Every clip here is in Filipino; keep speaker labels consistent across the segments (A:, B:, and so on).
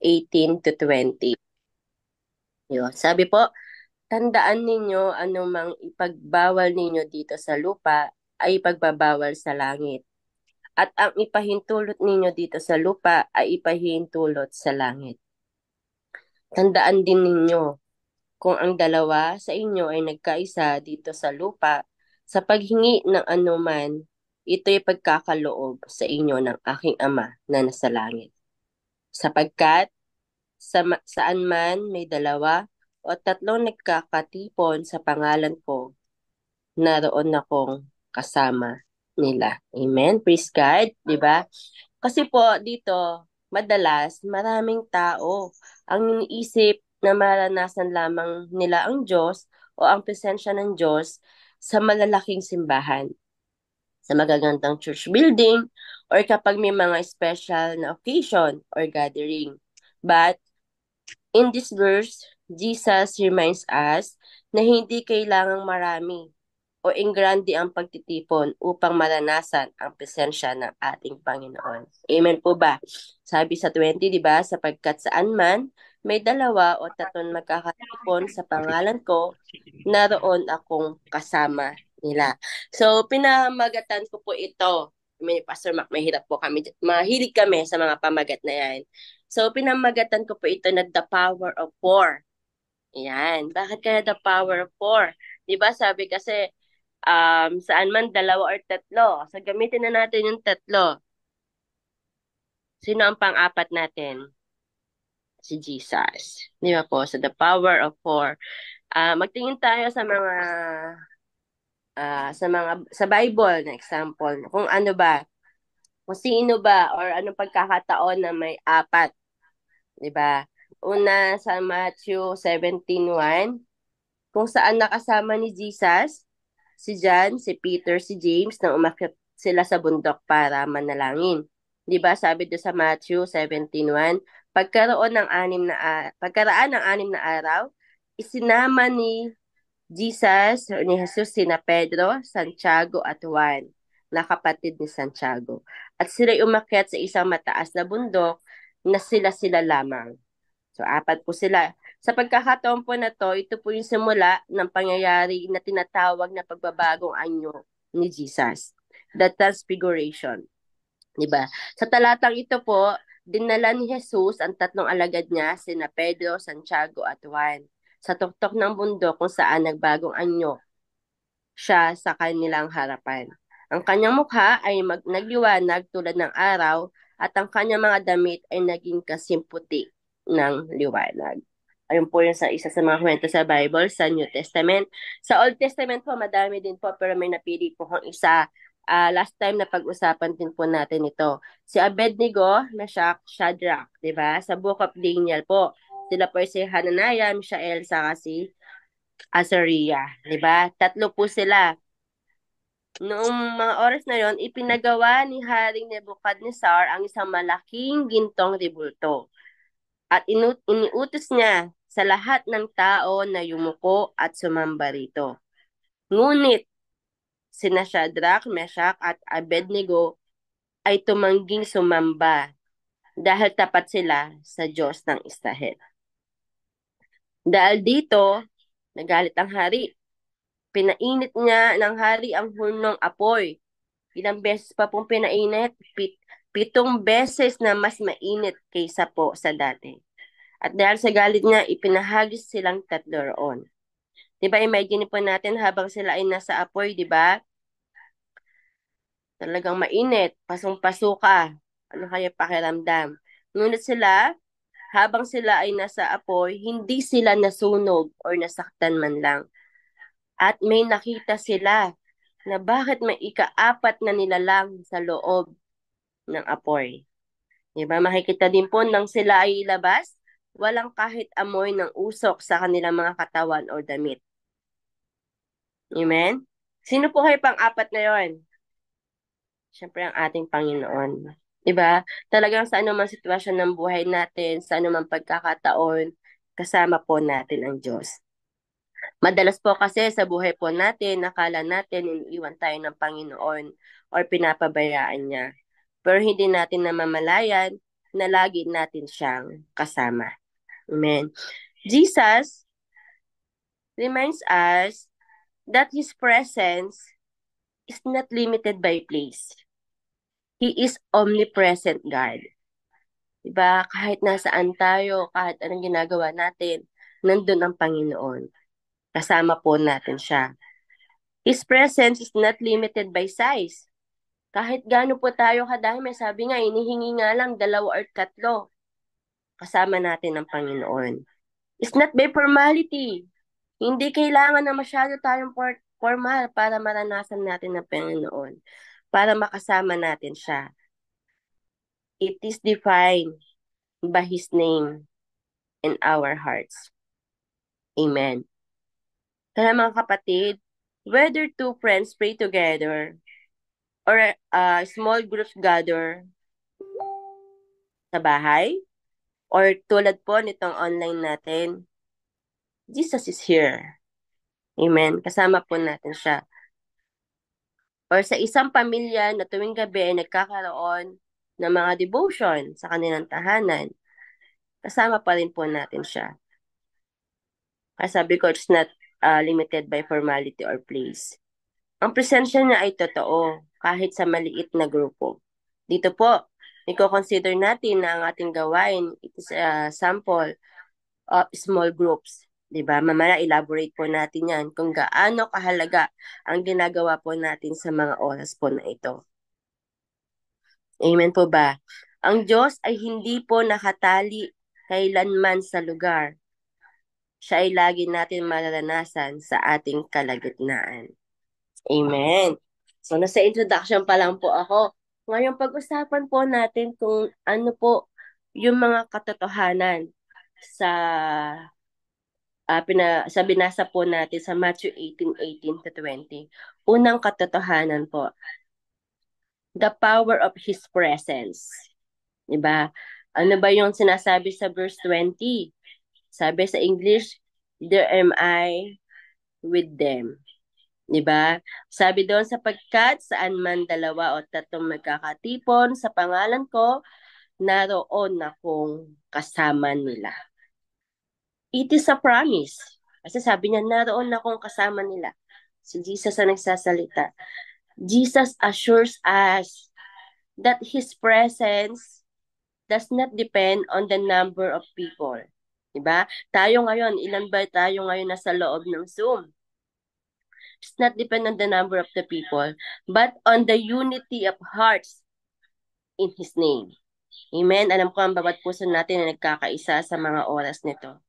A: 18-20. Yun. Sabi po, tandaan ninyo anumang ipagbawal ninyo dito sa lupa ay ipagbabawal sa langit. At ang ipahintulot ninyo dito sa lupa ay ipahintulot sa langit. Tandaan din ninyo, kung ang dalawa sa inyo ay nagkaisa dito sa lupa, sa paghingi ng anuman, ito'y pagkakaloob sa inyo ng aking Ama na nasa langit. Sapagkat saan man may dalawa o tatlong nagkakatipon sa pangalan ko, naroon akong kasama nila. Amen? Praise God, di ba? Kasi po dito, madalas maraming tao ang iniisip na maranasan lamang nila ang Diyos o ang presensya ng Diyos sa malalaking simbahan, sa magagandang church building, or kapag may mga special na occasion or gathering. But in this verse, Jesus reminds us na hindi kailangang marami o ingrandi ang pagtitipon upang maranasan ang presensya ng ating Panginoon. Amen po ba? Sabi sa 20, di ba? Sapagkat saan man may dalawa o tatlong magkakatipon sa pangalan ko, naroon akong kasama nila. So, pinamagatan ko po ito. May Pastor Mac, mahirap po kami. Mahilig kami sa mga pamagat na yan. So, pinamagatan ko po ito na the power of four. Yan. Bakit kaya the power of four? Di ba sabi kasi, saan man dalawa or tatlo. So, gamitin na natin yung tatlo. Sino ang pang-apat natin? Si Jesus. Di ba po? So, the power of four. Magtingin tayo sa Bible na example. Kung ano ba, kung sino ba, or anong pagkakataon na may apat. Di ba? Una sa Matthew 17:1, kung saan nakasama ni Jesus, si John, si Peter, si James, na umakyat sila sa bundok para manalangin. 'Di ba sabi doon sa Matthew 17:1, pagkaraan ng 6 na araw, isinama ni Jesus o ni Jesus sina Pedro, Santiago at Juan, na kapatid ni Santiago. At sila'y umakyat sa isang mataas na bundok na sila-sila lamang. So, apat po sila. Sa pagkakataon po na to, ito po yung simula ng pangyayari na tinatawag na pagbabagong anyo ni Jesus. The Transfiguration. Diba? Sa talatang ito po, dinala ni Jesus ang tatlong alagad niya, sina Pedro, Santiago at Juan, sa tuktok ng bundok kung saan nagbagong anyo siya sa kanilang harapan. Ang kanyang mukha ay nagliwanag tulad ng araw at ang kanyang mga damit ay naging kasimputi ng liwanag. Ayun po yung isa sa mga kwento sa Bible, sa New Testament. Sa Old Testament po, madami din po, pero may napili po kong isa. Last time na pag-usapan din po natin ito. Si Abednego, Meshach, Shadrach, di ba? Sa Book of Daniel po. Sila po si Hananiah, Mishael, saka si Azariah, di ba? Tatlo po sila. Noong mga oras na yon, ipinagawa ni Haring Nebukadnezar ang isang malaking gintong rebulto at iniutos niya sa lahat ng tao na yumuko at sumamba rito. Ngunit sina Shadrach, Meshach at Abednego ay tumangging sumamba dahil tapat sila sa Diyos ng Israel. Dahil dito, nagalit ang hari. Pinainit niya ng hari ang hurnong apoy. Ilang beses pa pong pinainit? 7 beses na mas mainit kaysa po sa dati. At dahil sa galit niya, ipinahagis silang tatlo roon. Diba, imagine po natin habang sila ay nasa apoy, diba? Talagang mainit, pasong-paso ka. Ano kaya pakiramdam? Ngunit habang sila ay nasa apoy, hindi sila nasunog or nasaktan man lang. At may nakita sila na bakit may ikaapat na nilalang sa loob ng apoy. Diba? Makikita din po nang sila ay ilabas, walang kahit amoy ng usok sa kanilang mga katawan o damit. Amen? Sino po kayo pang-apat na yon? Siyempre ang ating Panginoon. Diba? Talagang sa anumang sitwasyon ng buhay natin, sa anumang pagkakataon, kasama po natin ang Diyos. Madalas po kasi sa buhay po natin, nakala natin iniiwan tayo ng Panginoon or pinapabayaan niya. Pero hindi natin namamalayan na lagi natin siyang kasama. Amen. Jesus reminds us that His presence is not limited by place. He is omnipresent God. Diba? Kahit nasaan tayo, kahit anong ginagawa natin, nandun ang Panginoon. Kasama po natin siya. His presence is not limited by size. Kahit gaano po tayo kadami, sabi nga, inihingi nga lang 2 or 3, kasama natin ang Panginoon. It's not by formality. Hindi kailangan na masyado tayong formal para maranasan natin ang Panginoon, para makasama natin siya. It is defined by His name in our hearts. Amen. Kaya mga kapatid, whether two friends pray together or small groups gather sa bahay or tulad po nitong online natin, Jesus is here. Amen. Kasama po natin siya. Or sa isang pamilya na tuwing gabi ay nagkakaroon ng mga devotion sa kanilang tahanan, kasama pa rin po natin siya. Kasi sabi ko, it's not limited by formality or place. Ang presensya niya ay totoo kahit sa maliit na grupo. Dito po, i-consider natin na ang ating gawain, it is a sample of small groups. Diba? Mamaya elaborate po natin yan kung gaano kahalaga ang ginagawa po natin sa mga oras po na ito. Amen po ba? Ang Diyos ay hindi po nakatali kailanman sa lugar. Siya ay lagi natin mararanasan sa ating kalagitnaan. Amen. So, nasa introduction pa lang po ako. Ngayon, pag-usapan po natin kung ano po yung mga katotohanan sa sa binasa po natin sa Matthew 18:18-20. Unang katotohanan po, the power of His presence. Diba? Ano ba yung sinasabi sa verse 20? Sabi sa English, there am I with them. Diba? Sabi doon, sapagkat saan man 2 o 3 magkakatipon sa pangalan ko, naroon akong kasama nila. It is a promise. Kasi sabi niya, naroon akong kasama nila. Si Jesus ang nagsasalita. Jesus assures us that His presence does not depend on the number of people. Diba? Tayo ngayon, ilan ba tayo ngayon nasa loob ng Zoom? It's not depend on the number of the people, but on the unity of hearts in His name. Amen? Alam ko ang bawat puso natin na nagkakaisa sa mga oras nito.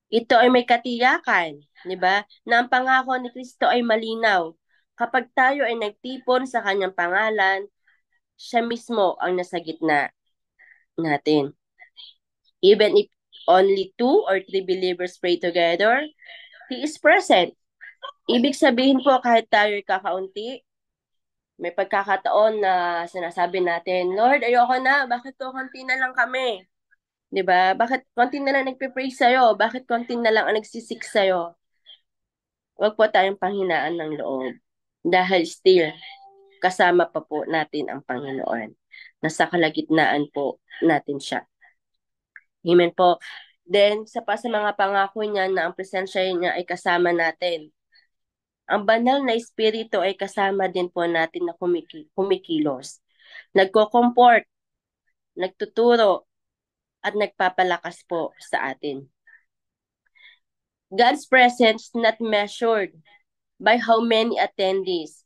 A: Ito ay may katiyakan, di ba? Na ang pangako ni Kristo ay malinaw. Kapag tayo ay nagtipon sa kanyang pangalan, siya mismo ang nasa gitna natin. Even if only 2 or 3 believers pray together, He is present. Ibig sabihin po kahit tayo ay kakaunti, may pagkakataon na sinasabi natin, Lord, ayoko na, bakit to konti na lang kami? 'Di ba? Bakit konti na lang nagpe-pray sa'yo? Bakit konti na lang ang nagsisik sa'yo? Huwag po tayong panghinaan ng loob. Dahil still, kasama pa po natin ang Panginoon. Nasa kalagitnaan po natin siya. Amen po. Then, sa mga pangako niya na ang presensya niya ay kasama natin. Ang banal na espiritu ay kasama din po natin na kumikilos. Nagko-comfort, nagtuturo, at nagpapalakas po sa atin. God's presence not measured by how many attendees,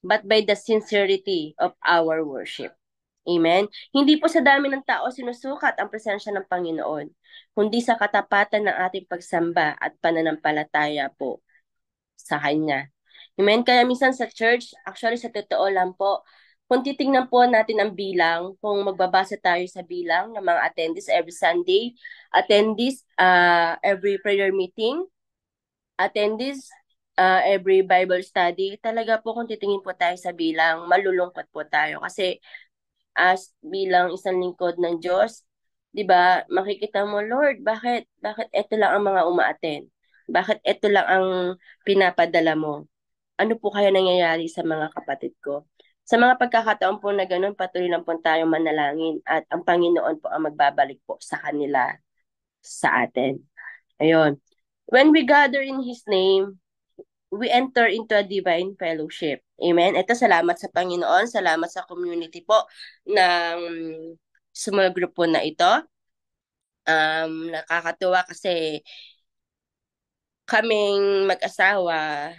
A: but by the sincerity of our worship. Amen? Hindi po sa dami ng tao sinusukat ang presensya ng Panginoon, kundi sa katapatan ng ating pagsamba at pananampalataya po sa Kanya. Amen? Kaya minsan sa church, actually sa totoo lang po, kung titingnan po natin ang bilang, kung magbabasa tayo sa bilang ng mga attendees every Sunday, attendees every prayer meeting, attendees every Bible study, talaga po kung titingin po tayo sa bilang, malulungkot po tayo. Kasi as bilang isang lingkod ng Diyos, 'di ba? Makikita mo, Lord, bakit ito lang ang mga uma-attend? Bakit ito lang ang pinapadala mo? Ano po kaya nangyayari sa mga kapatid ko? Sa mga pagkakataon po na ganun, patuloy lang po tayong manalangin at ang Panginoon po ang magbabalik po sa kanila sa atin. Ayun. When we gather in His name, we enter into a divine fellowship. Amen? Ito, salamat sa Panginoon. Salamat sa community po ng small group po na ito. Nakakatuwa kasi kaming mag-asawa,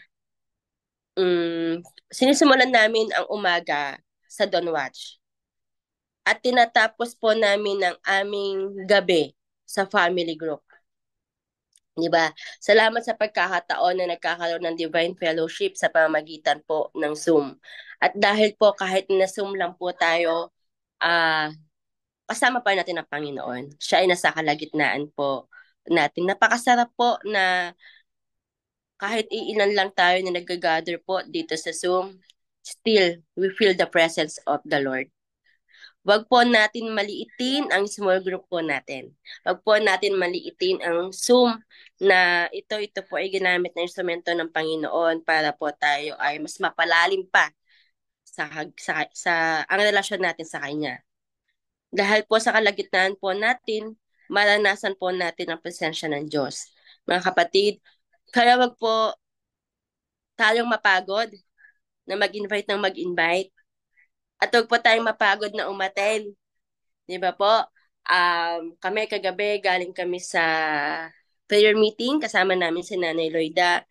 A: sinisimulan namin ang umaga sa Dawn Watch. At tinatapos po namin ang aming gabi sa family group. Di ba? Salamat sa pagkakataon na nagkakaroon ng divine fellowship sa pamamagitan po ng Zoom. At dahil po kahit na Zoom lang po tayo, kasama pa natin ang Panginoon. Siya ay nasa kalagitnaan po natin. Napakasarap po na kahit iilan lang tayo na nag-gather po dito sa Zoom, still we feel the presence of the Lord. Wag po natin maliitin ang small group po natin. Wag po natin maliitin ang Zoom na ito po ay ginamit na instrumento ng Panginoon para po tayo ay mas mapalalim pa sa ang relasyon natin sa Kanya. Dahil po sa kalagitnaan po natin, maranasan po natin ang presensya ng Diyos. Mga kapatid, kaya wag po tayong mapagod na mag-invite ng mag-invite. At huwag po tayong mapagod na umaten. Di ba po? Kami kagabi, galing kami sa prayer meeting. Kasama namin si Nanay Loida.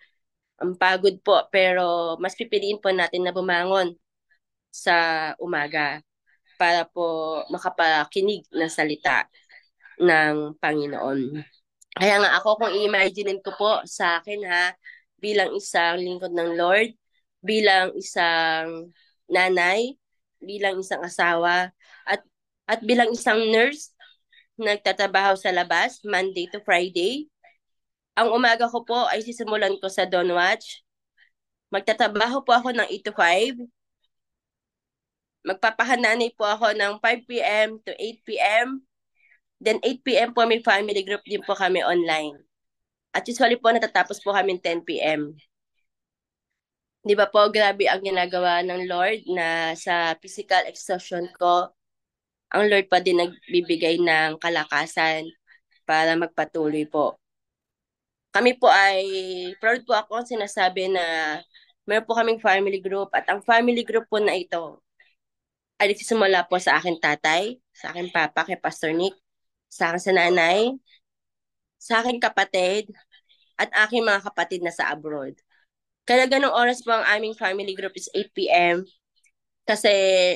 A: Ang pagod po, pero mas pipiliin po natin na bumangon sa umaga para po makapakinig ng salita ng Panginoon. Kaya nga ako, kung i-imaginein ko po sa akin ha, bilang isang lingkod ng Lord, bilang isang nanay, bilang isang asawa, at bilang isang nurse, nagtatrabaho sa labas, Monday to Friday. Ang umaga ko po ay sisimulan ko sa Dawn Watch. Magtatrabaho po ako ng 8 to 5. Magpapahananay po ako ng 5 p.m. to 8 p.m. Then 8 p.m. po may family group din po kami online. At usually po natatapos po kami 10 p.m. Di ba po, grabe ang ginagawa ng Lord na sa physical exhaustion ko, ang Lord pa din nagbibigay ng kalakasan para magpatuloy po. Kami po ay, proud po ako sinasabi na meron po kaming family group at ang family group po na ito ay nagsisimula po sa akin tatay, sa akin papa, kay Pastor Nick, sa akin sa nanay, sa akin kapatid, at aking mga kapatid na sa abroad. Kaya ganong oras po ang aming family group is 8 p.m. Kasi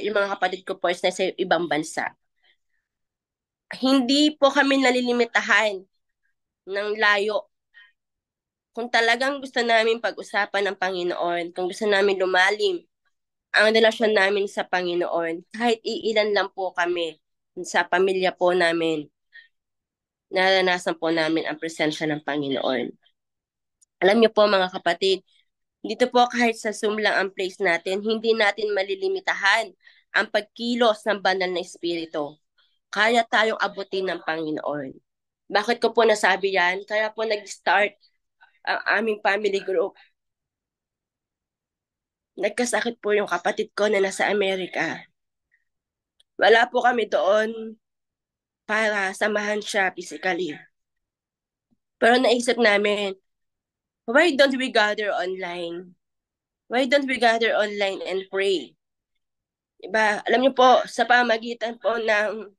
A: yung mga kapatid ko po is nasa ibang bansa. Hindi po kami nalilimitahan ng layo. Kung talagang gusto namin pag-usapan ng Panginoon, kung gusto namin lumalim ang relasyon namin sa Panginoon, kahit iilan lang po kami sa pamilya po namin, naranasan po namin ang presensya ng Panginoon. Alam niyo po mga kapatid, dito po kahit sa Zoom lang ang place natin, hindi natin malilimitahan ang pagkilos ng banal na espiritu. Kaya tayong abutin ng Panginoon. Bakit ko po nasabi yan? Kaya po nag-start ang aming family group. Nagkasakit po yung kapatid ko na nasa Amerika. Wala po kami doon para samahan siya physically. Pero naisip namin, why don't we gather online? Why don't we gather online and pray? Diba? Alam niyo po, sa pamagitan po ng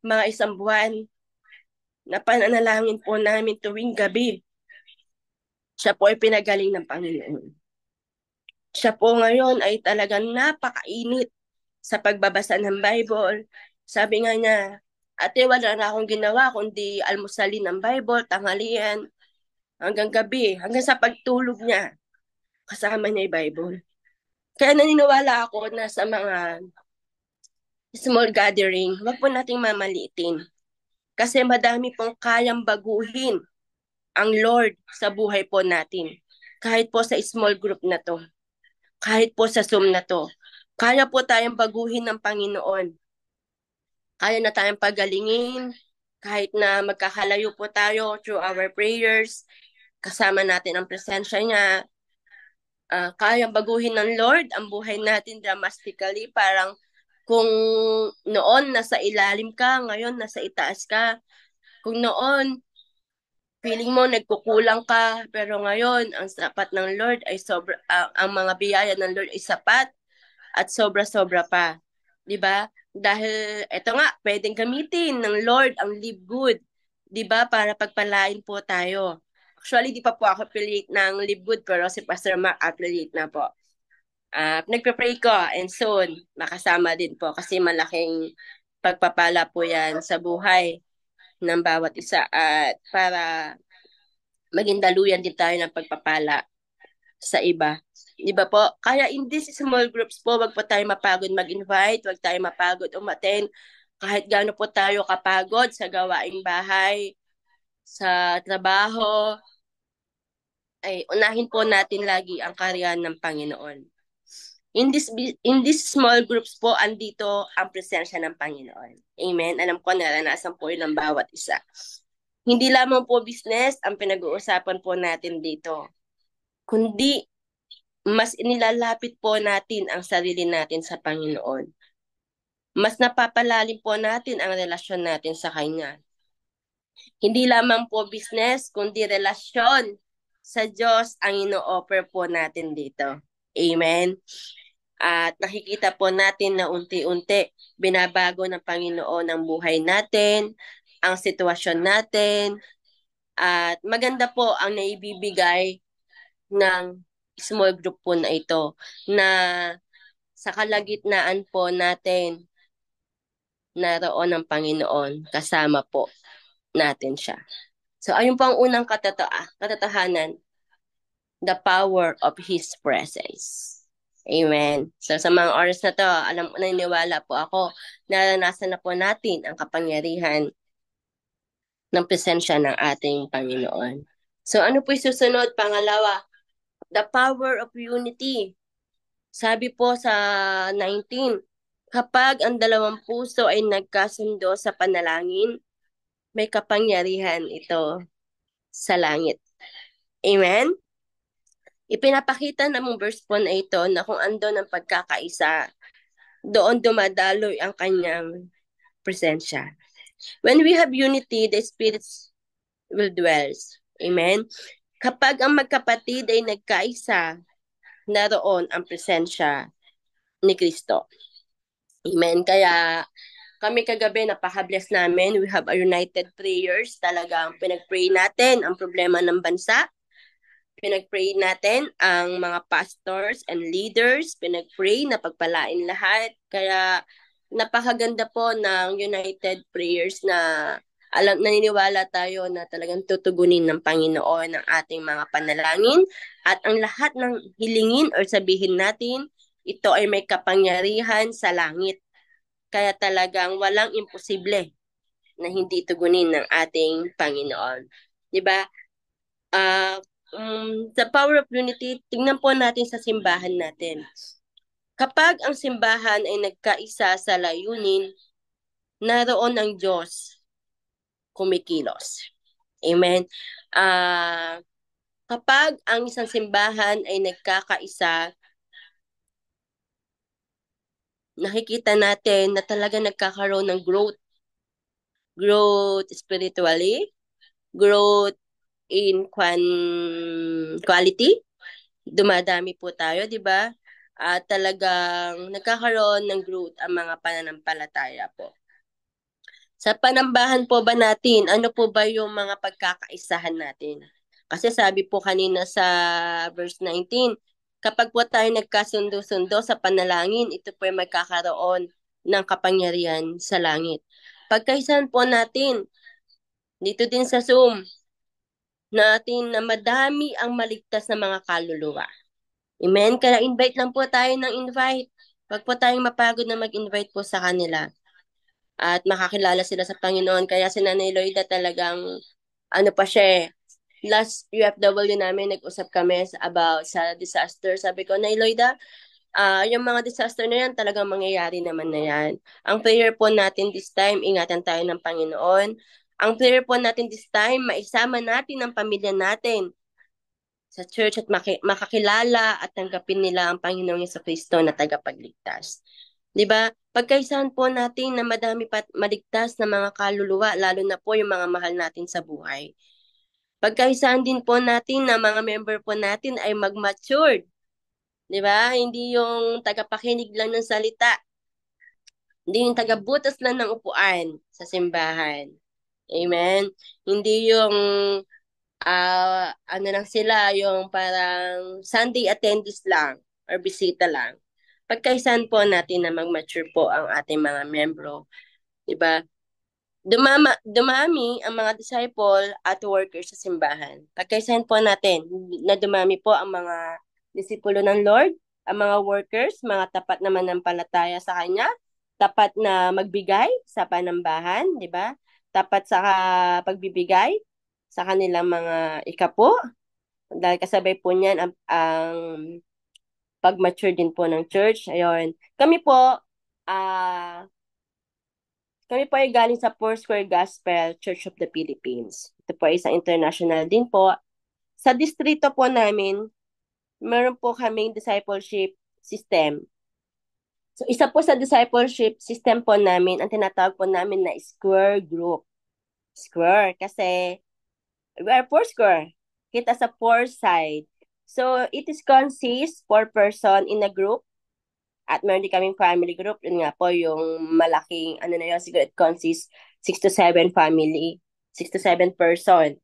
A: mga isang buwan na pananalangin po namin tuwing gabi, siya po ay pinagaling ng Panginoon. Siya po ngayon ay talagang napakainit sa pagbabasa ng Bible. Sabi nga niya, ate, wala na akong ginawa kundi almusalin ng Bible, tanghalian, hanggang gabi, hanggang sa pagtulog niya. Kasama niya yung Bible. Kaya naniniwala ako na sa mga small gathering, wag po nating mamaliitin. Kasi madami pong kayang baguhin ang Lord sa buhay po natin. Kahit po sa small group na to. Kahit po sa Zoom na to. Kaya po tayong baguhin ng Panginoon. Kaya na tayong pagalingin. Kahit na magkakalayo po tayo through our prayers. Kasama natin ang presensya niya. kayang baguhin ng Lord ang buhay natin dramatically. Parang kung noon nasa ilalim ka, ngayon nasa itaas ka. Kung noon feeling mo nagkukulang ka, pero ngayon ang sapat ng Lord ay ang mga biyaya ng Lord ay sapat at sobra-sobra pa. 'Di ba? Dahil eto nga, pwedeng gamitin ng Lord ang live good, 'di ba? Para pagpalain po tayo. Actually, di pa po ako affiliate ng Live Good, pero si Pastor Mark affiliate na po. Nagpe-pray ko and soon makasama din po kasi malaking pagpapala po yan sa buhay ng bawat isa at para maging daluyan din tayo ng pagpapala sa iba. Di ba po? Kaya in these small groups po, wag po tayo mapagod mag-invite, wag tayo mapagod umaten. Kahit gaano po tayo kapagod sa gawaing bahay, sa trabaho, ay unahin po natin lagi ang karyan ng Panginoon. In this small groups po, andito ang presensya ng Panginoon. Amen? Alam ko, naranasan po yun ng bawat isa. Hindi lamang po business ang pinag-uusapan po natin dito, kundi mas inilalapit po natin ang sarili natin sa Panginoon. Mas napapalalim po natin ang relasyon natin sa Kanya. Hindi lamang po business, kundi relasyon sa Diyos ang ino-offer po natin dito. Amen? At nakikita po natin na unti-unti binabago ng Panginoon ang buhay natin, ang sitwasyon natin, at maganda po ang naibibigay ng small group po na ito na sa kalagitnaan po natin naroon ang Panginoon, kasama po natin siya. So ayun po ang unang katatahanan, the power of His presence. Amen. So sa mga oras na to, naniniwala po ako, naranasan na po natin ang kapangyarihan ng presensya ng ating Panginoon. So ano po yung susunod? Pangalawa, the power of unity. Sabi po sa 19, kapag ang dalawang puso ay nagkasundo sa panalangin, may kapangyarihan ito sa langit. Amen? Ipinapakita namang verse po na ito na kung andon ang pagkakaisa, doon dumadaloy ang kanyang presensya. When we have unity, the Spirit will dwell. Amen? Kapag ang magkapatid ay nagkaisa, naroon ang presensya ni Kristo. Amen? Kaya kami kagabi, napaka-bless namin. We have a united prayers. Talagang pinag-pray natin ang problema ng bansa. Pinag-pray natin ang mga pastors and leaders. Pinag-pray na pagpalain lahat. Kaya napakaganda po ng united prayers na naniniwala tayo na talagang tutugunin ng Panginoon ang ating mga panalangin. At ang lahat ng hilingin or sabihin natin, ito ay may kapangyarihan sa langit. Kaya talagang walang imposible na hindi tugunin ng ating Panginoon. 'Di ba? Sa power of unity, tingnan po natin sa simbahan natin. Kapag ang simbahan ay nagkaisa sa layunin, naroon ang Diyos kumikilos. Amen. Kapag ang isang simbahan ay nagkakaisa, nakikita natin na talaga nagkakaroon ng growth spiritually, growth in quality. Dumadami po tayo, di ba? At talagang nagkakaroon ng growth ang mga pananampalataya po. Sa panambahan po ba natin, ano po ba yung mga pagkakaisahan natin? Kasi sabi po kanina sa verse 19, kapag po tayo nagkasundo-sundo sa panalangin, ito po ay magkakaroon ng kapangyarihan sa langit. Pagkaisahan po natin, dito din sa Zoom, natin na madami ang maligtas na mga kaluluwa. Amen? Kaya invite lang po tayo ng invite. Huwag po tayong mapagod na mag-invite po sa kanila. At makakilala sila sa Panginoon. Kaya si Nanay Loida talagang, ano pa siya last UFW namin, nag-usap kami about sa disaster. Sabi ko, Nanay Loida, yung mga disaster na yan, talagang mangyayari naman na yan. Ang prayer po natin this time, ingatan tayo ng Panginoon. Ang prayer po natin this time, maisama natin ang pamilya natin sa church at makakilala at tanggapin nila ang Panginoong Kristo na tagapagligtas. 'Di ba? Pagkaisahan po natin na madami pa maligtas na mga kaluluwa, lalo na po yung mga mahal natin sa buhay. Pagkaisahan din po natin na mga member po natin ay mag-matured. 'Di ba? Hindi yung tagapakinig lang ng salita, hindi yung tagabutas lang ng upuan sa simbahan. Amen. Hindi yung ano lang sila, yung parang Sunday attendees lang or bisita lang. Pagkaisahan po natin na mag-mature po ang ating mga membro, 'di ba? Dumami ang mga disciple at workers sa simbahan. Pagkaisahan po natin na dumami po ang mga disipulo ng Lord, ang mga workers, mga tapat na manampalataya sa Kanya, tapat na magbigay sa panambahan, di ba? Tapat sa pagbibigay sa kanilang mga ikapo, dahil kasabay po niyan ang pag-mature din po ng church. Ayun. Ah, kami po ay galing sa Foursquare Gospel Church of the Philippines. Ito po ay isang international din po. Sa distrito po namin, meron po kaming discipleship system. So, isa po sa discipleship system po namin, ang tinatawag po namin na square group. Square, kasi we are Foursquare. Kita sa four side. So, it is consists four person in a group. At meron din kaming family group. Yun nga po, yung malaking, ano na yun, siguro it consists 6 to 7 family, 6 to 7 person.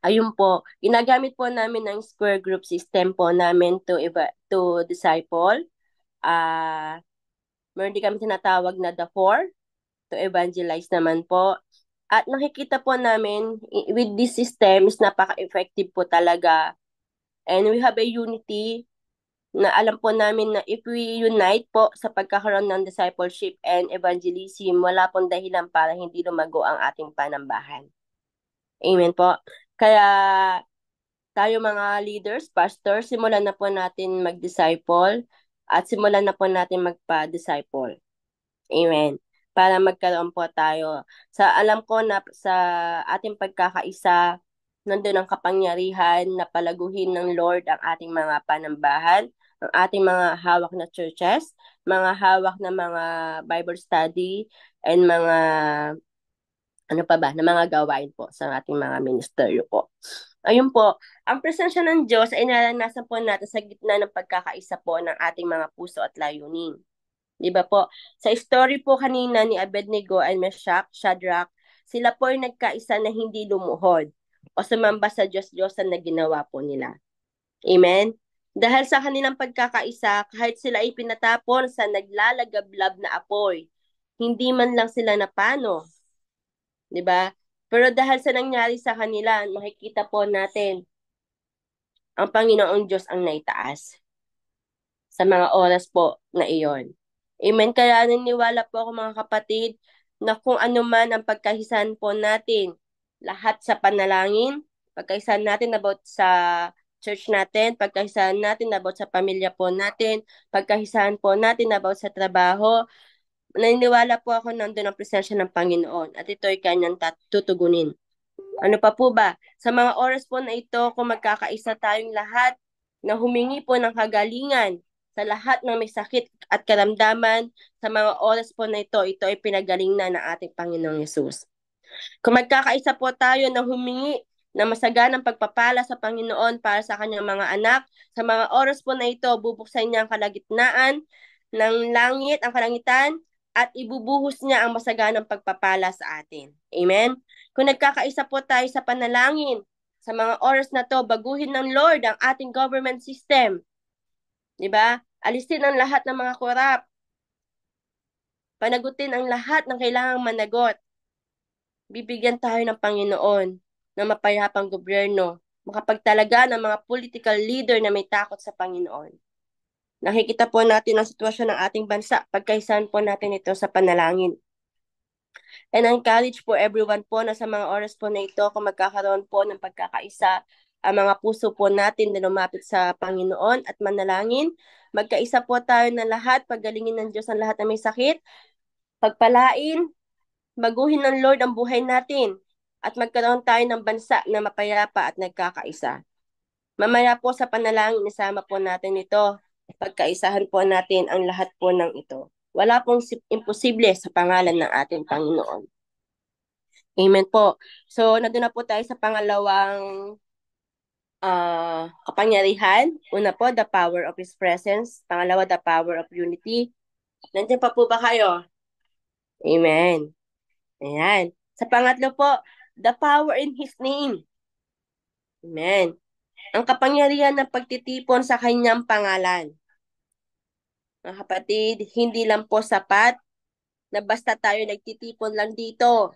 A: Ayun po, ginagamit po namin ng square group system po namin to disciple. Meron din kami tinatawag na the four, to evangelize naman po. At nakikita po namin, with this system, is napaka-effective po talaga. And we have a unity na alam po namin na if we unite po sa pagkakaroon ng discipleship and evangelism, wala pong dahilan para hindi lumago ang ating panambahan. Amen po. Kaya tayo mga leaders, pastors, simulan na po natin mag-disciple at simulan na po natin magpa-disciple. Amen. Para magkaroon po tayo. Alam ko na sa ating pagkakaisa, nandun ang kapangyarihan na palaguhin ng Lord ang ating mga panambahan, ang ating mga hawak na churches, mga hawak na mga Bible study, and mga ano pa ba, na mga gawain po sa ating mga ministeryo po. Ayun po, ang presensya ng Diyos ay naranasan po natin sa gitna ng pagkakaisa po ng ating mga puso at layunin. Di ba po? Sa story po kanina ni Abednego and Meshach, Shadrach, sila po ay nagkaisa na hindi lumuhod o sumamba sa Diyos-Diyosan na ginawa po nila. Amen? Dahil sa kanilang pagkakaisa, kahit sila ay pinatapon sa naglalagablab na apoy, hindi man lang sila napano. Di ba? Pero dahil sa nangyari sa kanila, makikita po natin ang Panginoong Diyos ang naitaas sa mga oras po na iyon. Amen. Kaya naniniwala po ako mga kapatid na kung ano man ang pagkahisan po natin, lahat sa panalangin, pagkahisan natin about sa church natin, pagkahisan natin about sa pamilya po natin, pagkahisan po natin about sa trabaho, naniniwala po ako nandun ang presensya ng Panginoon at ito ay kanyang tutugunin. Ano pa po ba? Sa mga oras po na ito, kung magkakaisa tayong lahat na humingi po ng kagalingan sa lahat ng may sakit at karamdaman, sa mga oras po na ito ay pinagaling na ng ating Panginoong Yesus. Kung magkakaisa po tayo na humingi na masaganang pagpapala sa Panginoon para sa kanyang mga anak, sa mga oras po na ito, bubuksan niya ang kalagitnaan ng langit, ang kalangitan, at ibubuhos niya ang masaganang pagpapala sa atin. Amen? Kung nagkakaisa po tayo sa panalangin, sa mga oras na to, baguhin ng Lord ang ating government system. Diba? Alisin ang lahat ng mga korap. Panagutin ang lahat ng kailangang managot. Bibigyan tayo ng Panginoon ng mapayapang gobyerno, makapagtalaga ng mga political leader na may takot sa Panginoon. Nakikita po natin ang sitwasyon ng ating bansa, pagkaisahan po natin ito sa panalangin. And I encourage po everyone po na sa mga oras po na ito, kung magkakaroon po ng pagkakaisa, ang mga puso po natin na lumapit sa Panginoon at manalangin, magkaisa po tayo na lahat, paggalingin ng Diyos ang lahat na may sakit, pagpalain, baguhin ng Lord ang buhay natin, at magkaroon tayo ng bansa na mapayapa at nagkakaisa. Mamaya po sa panalangin, isama po natin ito. Pagkaisahan po natin ang lahat po ng ito. Wala pong imposible sa pangalan ng ating Panginoon. Amen po. So, nandun na po tayo sa pangalawang kapangyarihan. Una po, the power of His presence. Pangalawa, the power of unity. Nandiyan pa po ba kayo? Amen. Ayan. Sa pangatlo po, the power in His name. Amen. Ang kapangyarihan ng pagtitipon sa kanyang pangalan. Mga kapatid, hindi lang po sapat na basta tayo nagtitipon lang dito.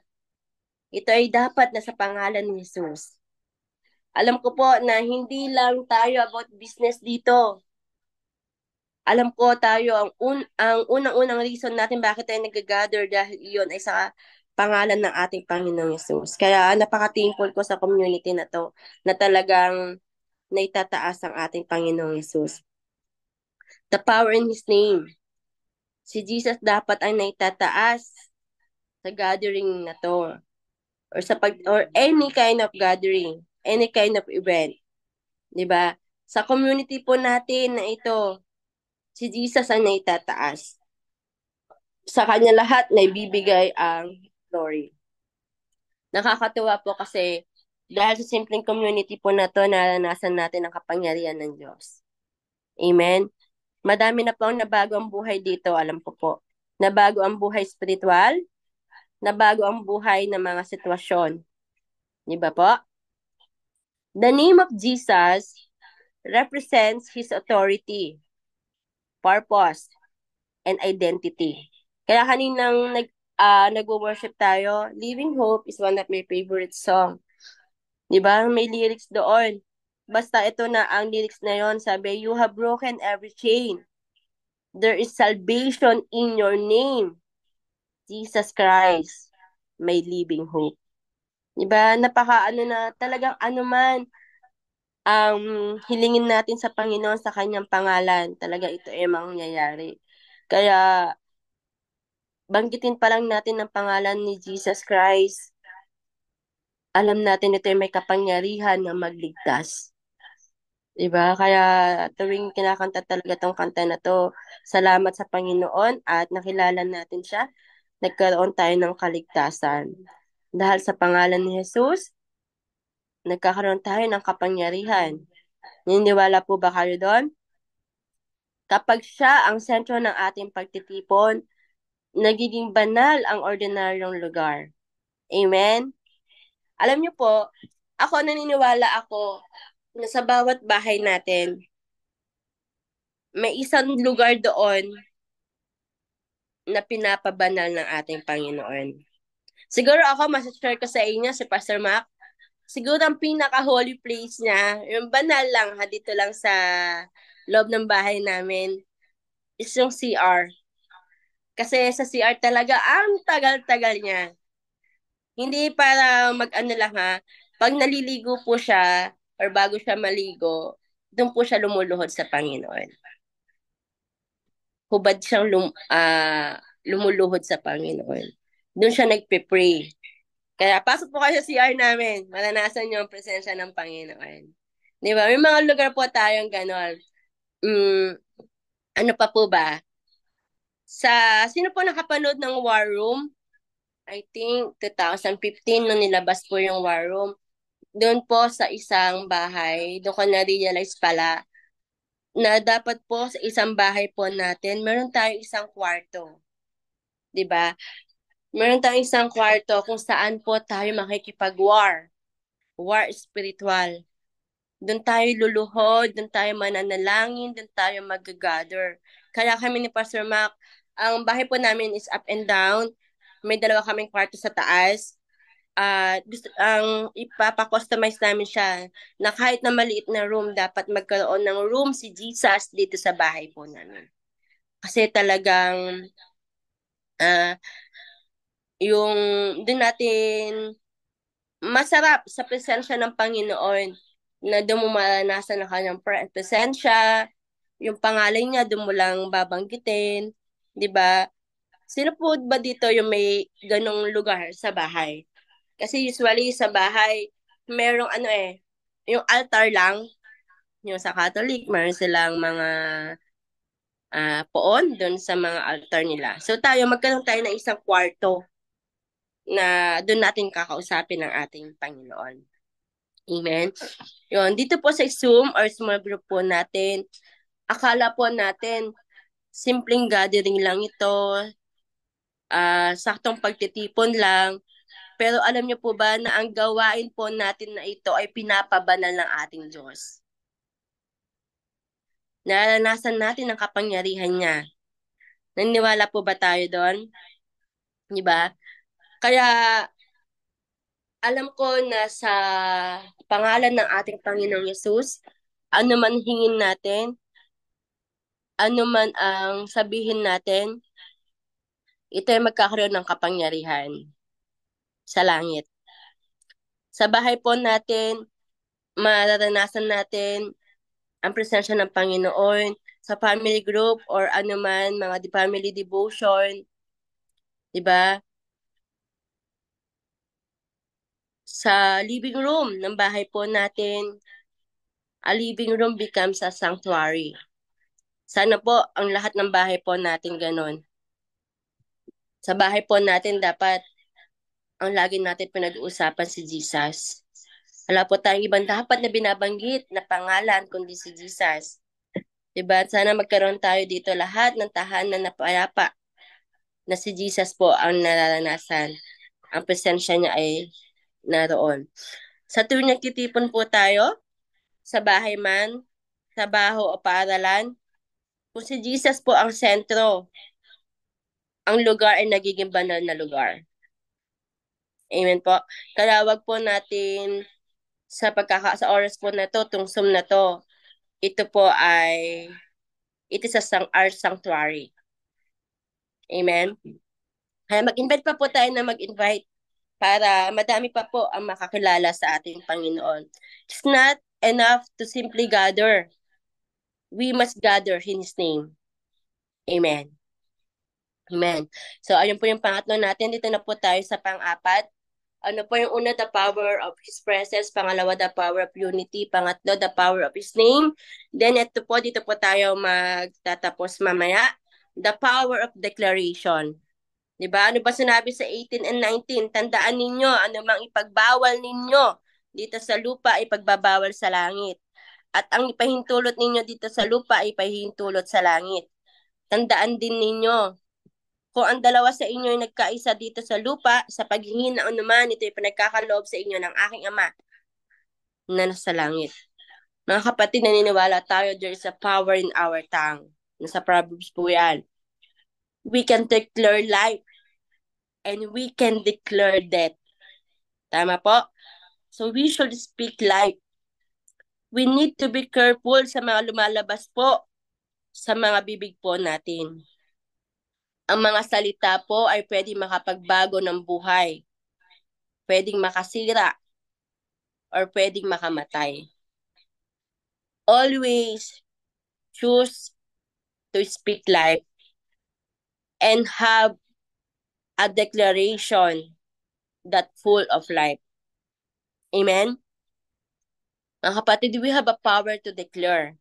A: Ito ay dapat na sa pangalan ni Jesus. Alam ko po na hindi lang tayo about business dito. Alam ko tayo ang unang-unang reason natin bakit tayo nag-gather dahil iyon ay sa pangalan ng ating Panginoong Yesus. Kaya napaka-thankful ko sa community na to na talagang naitataas ang ating Panginoong Yesus. The power in His name. Si Jesus dapat ay naitataas sa gathering na to or any kind of gathering, any kind of event, 'di ba? Sa community po natin na ito, si Jesus ang naitataas. Sa kanya lahat na ibibigay ang glory. Nakakatuwa po kasi dahil sa simpleng community po na to, naranasan natin ang kapangyarihan ng Diyos. Amen? Madami na po ang nabago ang buhay dito, alam ko po. Nabago ang buhay spiritual, nabago ang buhay ng mga sitwasyon. Di ba po? The name of Jesus represents His authority, purpose, and identity. Kaya kaninang nag-worship tayo, Living Hope is one of my favorite song. Di ba? May lyrics doon. Basta ito na ang lyrics na yon, sabi, you have broken every chain. There is salvation in your name. Jesus Christ, may living hope. Diba? Napaka ano na talagang ano man ang hilingin natin sa Panginoon sa kanyang pangalan. Talaga ito ay mangyayari. Kaya banggitin pa lang natin ang pangalan ni Jesus Christ. Alam natin ito ay may kapangyarihan na magligtas. Diba? Kaya tuwing kinakanta talaga tong kanta na to, salamat sa Panginoon at nakilala natin siya, nagkaroon tayo ng kaligtasan. Dahil sa pangalan ni Jesus, nagkakaroon tayo ng kapangyarihan. Naniniwala po ba kayo doon? Kapag siya ang sentro ng ating pagtitipon, nagiging banal ang ordinaryong lugar. Amen? Alam niyo po, ako naniniwala ako na sa bawat bahay natin, may isang lugar doon na pinapabanal ng ating Panginoon. Siguro ako, masashare ko sa inyo, si Pastor Mac, siguro ang pinaka-holy place niya, yung banal lang, ha, dito lang sa loob ng bahay namin, is yung CR. Kasi sa CR talaga, ang tagal-tagal niya. Hindi para mag-ano lang ha, pag naliligo po siya, or bago siya maligo, doon po siya lumuluhod sa Panginoon. Hubad siyang lumuluhod sa Panginoon. Doon siya nagpe-pray. Kaya pasok po kayo sa CR namin. Maranasan niyo ang presensya ng Panginoon. Di ba? May mga lugar po tayong ganon. Ano pa po ba? Sino po nakapanood ng War Room? I think 2015 nung nilabas po yung War Room. Doon po sa isang bahay, doon ko na-realize pala na dapat po sa isang bahay po natin, meron tayong isang kwarto. 'Di ba? Meron tayong isang kwarto kung saan po tayo makikipag-war. War spiritual. Doon tayo luluhod, doon tayo mananalangin, doon tayo mag-gather. Kaya kami ni Pastor Mac, ang bahay po namin is up and down. May dalawa kaming kwarto sa taas. Gusto ang ipapa-customize namin siya na kahit na maliit na room, dapat magkaroon ng room si Jesus dito sa bahay po namin. Kasi talagang uh, yung doon natin masarap sa presensya ng Panginoon na doon mo maranasan ang kanyang presensya, yung pangalan niya doon mo lang babanggitin, 'di ba? Sino po ba dito yung may ganong lugar sa bahay? Kasi usually sa bahay, merong yung altar lang. Yung sa Catholic, meron silang mga poon doon sa mga altar nila. So tayo, magkaroon tayo ng isang kwarto na doon natin kakausapin ang ating Panginoon. Amen? Yun, dito po sa Zoom or small group po natin, akala po natin, simpleng gathering lang ito, saktong pagtitipon lang, pero alam niyo po ba na ang gawain po natin na ito ay pinapabanal ng ating Diyos. Naranasan natin ang kapangyarihan niya. Naniniwala po ba tayo doon? Di ba? Kaya alam ko na sa pangalan ng ating Panginoong Yesus, ano man hingin natin, ano man ang sabihin natin, ito ay magkakaroon ng kapangyarihan sa langit. Sa bahay po natin, mararanasan natin ang presensya ng Panginoon sa family group or anuman, mga family devotion, di ba? Sa living room ng bahay po natin, a living room becomes a sanctuary. Sana po ang lahat ng bahay po natin ganun. Sa bahay po natin dapat ang lagi natin pinag-uusapan si Jesus. Wala po tayong ibang dapat na binabanggit na pangalan kundi si Jesus. Diba? Sana magkaroon tayo dito lahat ng tahanan na payapa na si Jesus po ang nararanasan. Ang presensya niya ay naroon. Sa tuwing nagtitipon po tayo, sa bahay man, sa baho o paaralan, kung si Jesus po ang sentro, ang lugar ay nagiging banal na lugar. Amen po. Kaya wag po natin sa oras po na to, tong Zoom na to, ito po ay it is our sanctuary. Amen. Kaya mag-invite pa po tayo na mag-invite para madami pa po ang makakilala sa ating Panginoon. It's not enough to simply gather. We must gather in His name. Amen. Amen. So, ayun po yung pangatlo natin. Dito na po tayo sa pang-apat. Ano po yung una? The power of His presence. Pangalawa, the power of unity. Pangatlo, the power of His name. Then, ito po, dito po tayo magtatapos mamaya. The power of declaration. Diba? Ano ba sinabi sa 18 and 19? Tandaan ninyo, ano mang ipagbawal ninyo dito sa lupa, ipagbabawal sa langit. At ang ipahintulot ninyo dito sa lupa, ipahintulot sa langit. Tandaan din ninyo, kung ang dalawa sa inyo ay nagkaisa dito sa lupa, sa paghingi ng anuman, ito ay pinagkakaloob sa inyo ng aking Ama na nasa langit. Mga kapatid, naniniwala tayo, there is a power in our tongue. Nasa Proverbs po yan. We can declare life and we can declare death. Tama po? So we should speak life. We need to be careful sa mga lumalabas po sa mga bibig po natin. Ang mga salita po ay pwedeng makapagbago ng buhay, pwedeng makasira, or pwedeng makamatay. Always choose to speak life and have a declaration that full of life. Amen? Mga kapatid, we have a power to declare.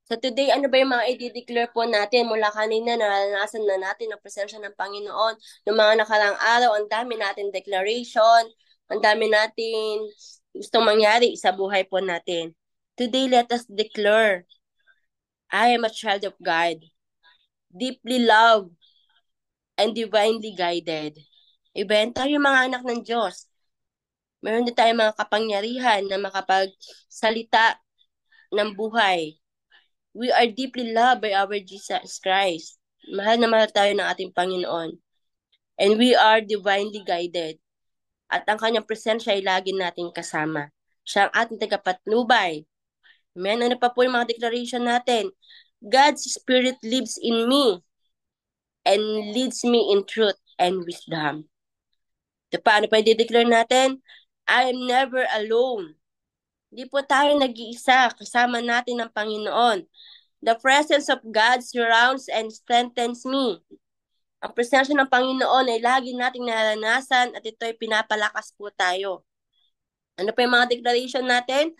A: So today, ano ba yung mga i-declare po natin mula kanina, naranasan na natin ang presensya ng Panginoon. Noong mga nakarang araw, ang dami natin declaration, ang dami natin gustong mangyari sa buhay po natin. Today, let us declare, I am a child of God, deeply loved, and divinely guided. Iba tayo mga anak ng Diyos. Meron din tayong mga kapangyarihan na makapagsalita ng buhay. We are deeply loved by our Jesus Christ. Mahal na mahal tayo ng ating Panginoon. And we are divinely guided. At ang kanyang presensya ay lagi nating kasama. Siya ang ating tagapatnubay. Amen. Ano pa po yung mga declaration natin? God's Spirit lives in me and leads me in truth and wisdom. Ito pa, ano pa yung declare natin? I am never alone. Hindi po tayo nag-iisa. Kasama natin ang Panginoon. The presence of God surrounds and strengthens me. Ang presensya ng Panginoon ay lagi nating naranasan at ito ay pinapalakas po tayo. Ano pa yung mga declaration natin?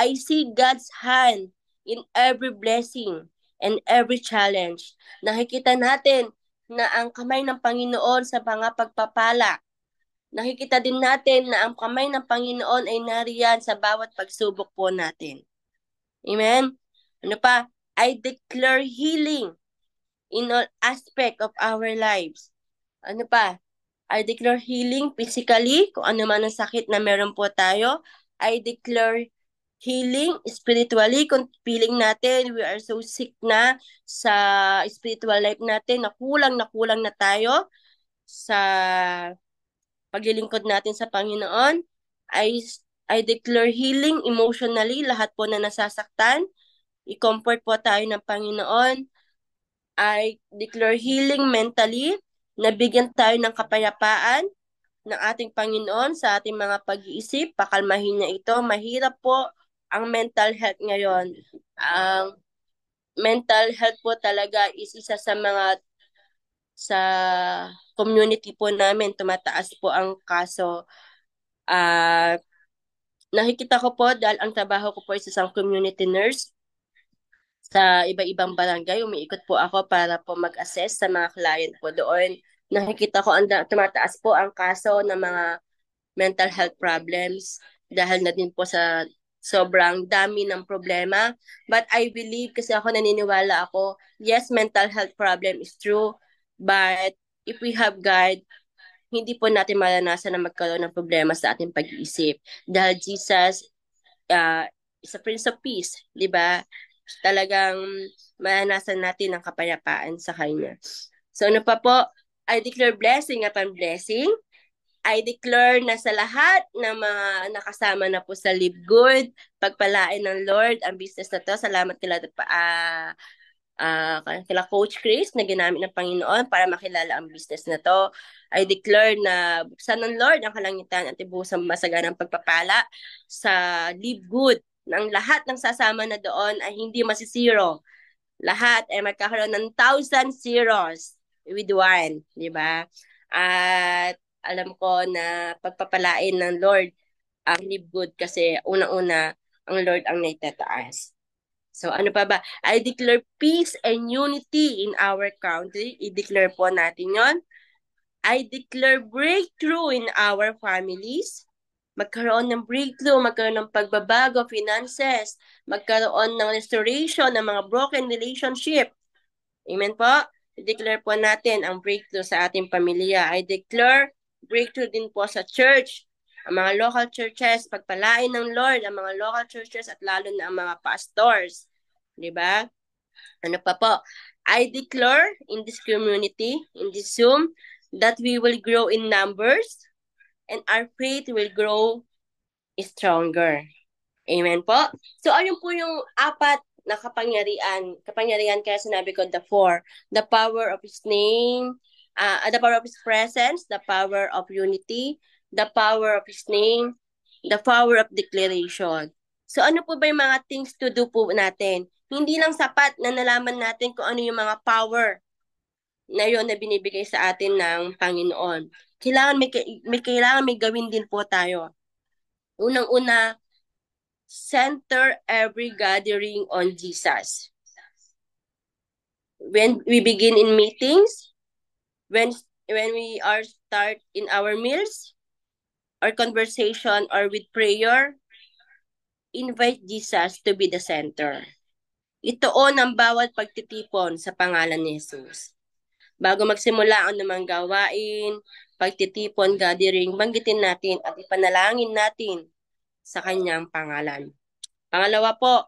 A: I see God's hand in every blessing and every challenge. Nakikita natin na ang kamay ng Panginoon sa mga pagpapala. Nakikita din natin na ang kamay ng Panginoon ay nariyan sa bawat pagsubok po natin. Amen? Ano pa? I declare healing in all aspect of our lives. Ano pa? I declare healing physically, kung ano man ang sakit na meron po tayo. I declare healing spiritually, kung feeling natin we are so sick na sa spiritual life natin, na kulang na tayo sa paglilingkod natin sa Panginoon. I, I declare healing emotionally, lahat po na nasasaktan. I-comfort po tayo ng Panginoon. I declare healing mentally, nabigyan tayo ng kapayapaan ng ating Panginoon sa ating mga pag-iisip, pakalmahin niya ito. Mahirap po ang mental health ngayon. Ang mental health po talaga is isa sa mga sa community po namin, tumataas po ang kaso. Nakikita ko po dahil ang trabaho ko po is isang community nurse sa iba-ibang barangay. Umiikot po ako para po mag-assess sa mga client po doon. Nakikita ko tumataas po ang kaso ng mga mental health problems dahil na din po sa sobrang dami ng problema. But I believe, kasi ako naniniwala ako, yes, mental health problem is true, but if we have God, hindi po natin maranasan na magkaroon ng problema sa ating pag-iisip. Dahil Jesus is a Prince of Peace, di ba? Talagang maranasan natin ang kapayapaan sa Kanya. So ano pa po? I declare blessing upon blessing. I declare na sa lahat ng mga nakasama na po sa Live Good, pagpalain ng Lord ang business na to. Salamat kila Coach Chris na ginamit ng Panginoon para makilala ang business na to. I declare na buksan ng Lord ang kalangitan at ibusang masaganang pagpapala sa Live Good. Nang lahat ng sasama na doon ay hindi masisiro. Lahat ay magkakaroon ng 1,000 zeros with one, di ba? At alam ko na pagpapalain ng Lord ang Live Good kasi unang-una ang Lord ang naitataas. So ano pa ba? I declare peace and unity in our country. I-declare po natin yon. I declare breakthrough in our families. Magkaroon ng breakthrough, magkaroon ng pagbabago, finances, magkaroon ng restoration ng mga broken relationship. Amen po? I-declare po natin ang breakthrough sa ating pamilya. I declare breakthrough din po sa church. Ang mga local churches, pagpalain ng Lord, ang mga local churches at lalo na ang mga pastors. Diba? Ano pa po? I declare in this community, in this Zoom, that we will grow in numbers and our faith will grow stronger. Amen po? So, ayun po yung apat na kapangyarihan. Kapangyarihan kaya sinabi ko the four. The power of His name, the power of His presence, the power of unity, the power of His name, the power of declaration. So, ano po ba yung mga things to do po natin? Hindi lang sapat na nalaman natin kung ano yung mga power na yun na binibigay sa atin ng Panginoon. Kailangan may gawin din po tayo. Unang-una, center every gathering on Jesus. When we begin in meetings, when we are start in our meals, or conversation, or with prayer, invite Jesus to be the center. Itoon ang bawat pagtitipon sa pangalan ni Jesus. Bago magsimula ang namang gawain, pagtitipon, gathering, banggitin natin at ipanalangin natin sa kanyang pangalan. Pangalawa po,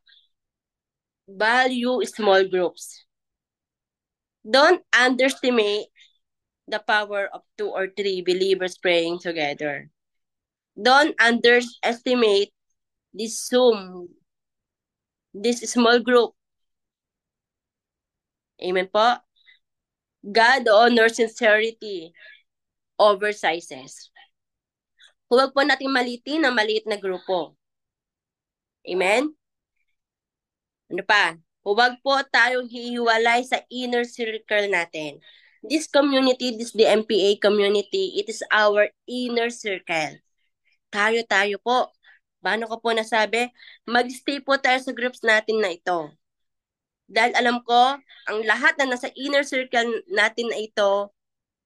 A: value small groups. Don't underestimate the power of 2 or 3 believers praying together. Don't underestimate this Zoom, this small group. Amen po? God honors sincerity over sizes. Huwag po natin malitin ang maliit na grupo. Amen? Ano pa? Huwag po tayong hihiwalay sa inner circle natin. This community, this DMPA community, it is our inner circle. Tayo po. Paano ko po nasabi? Mag-stay po tayo sa groups natin na ito. Dahil alam ko, ang lahat na nasa inner circle natin na ito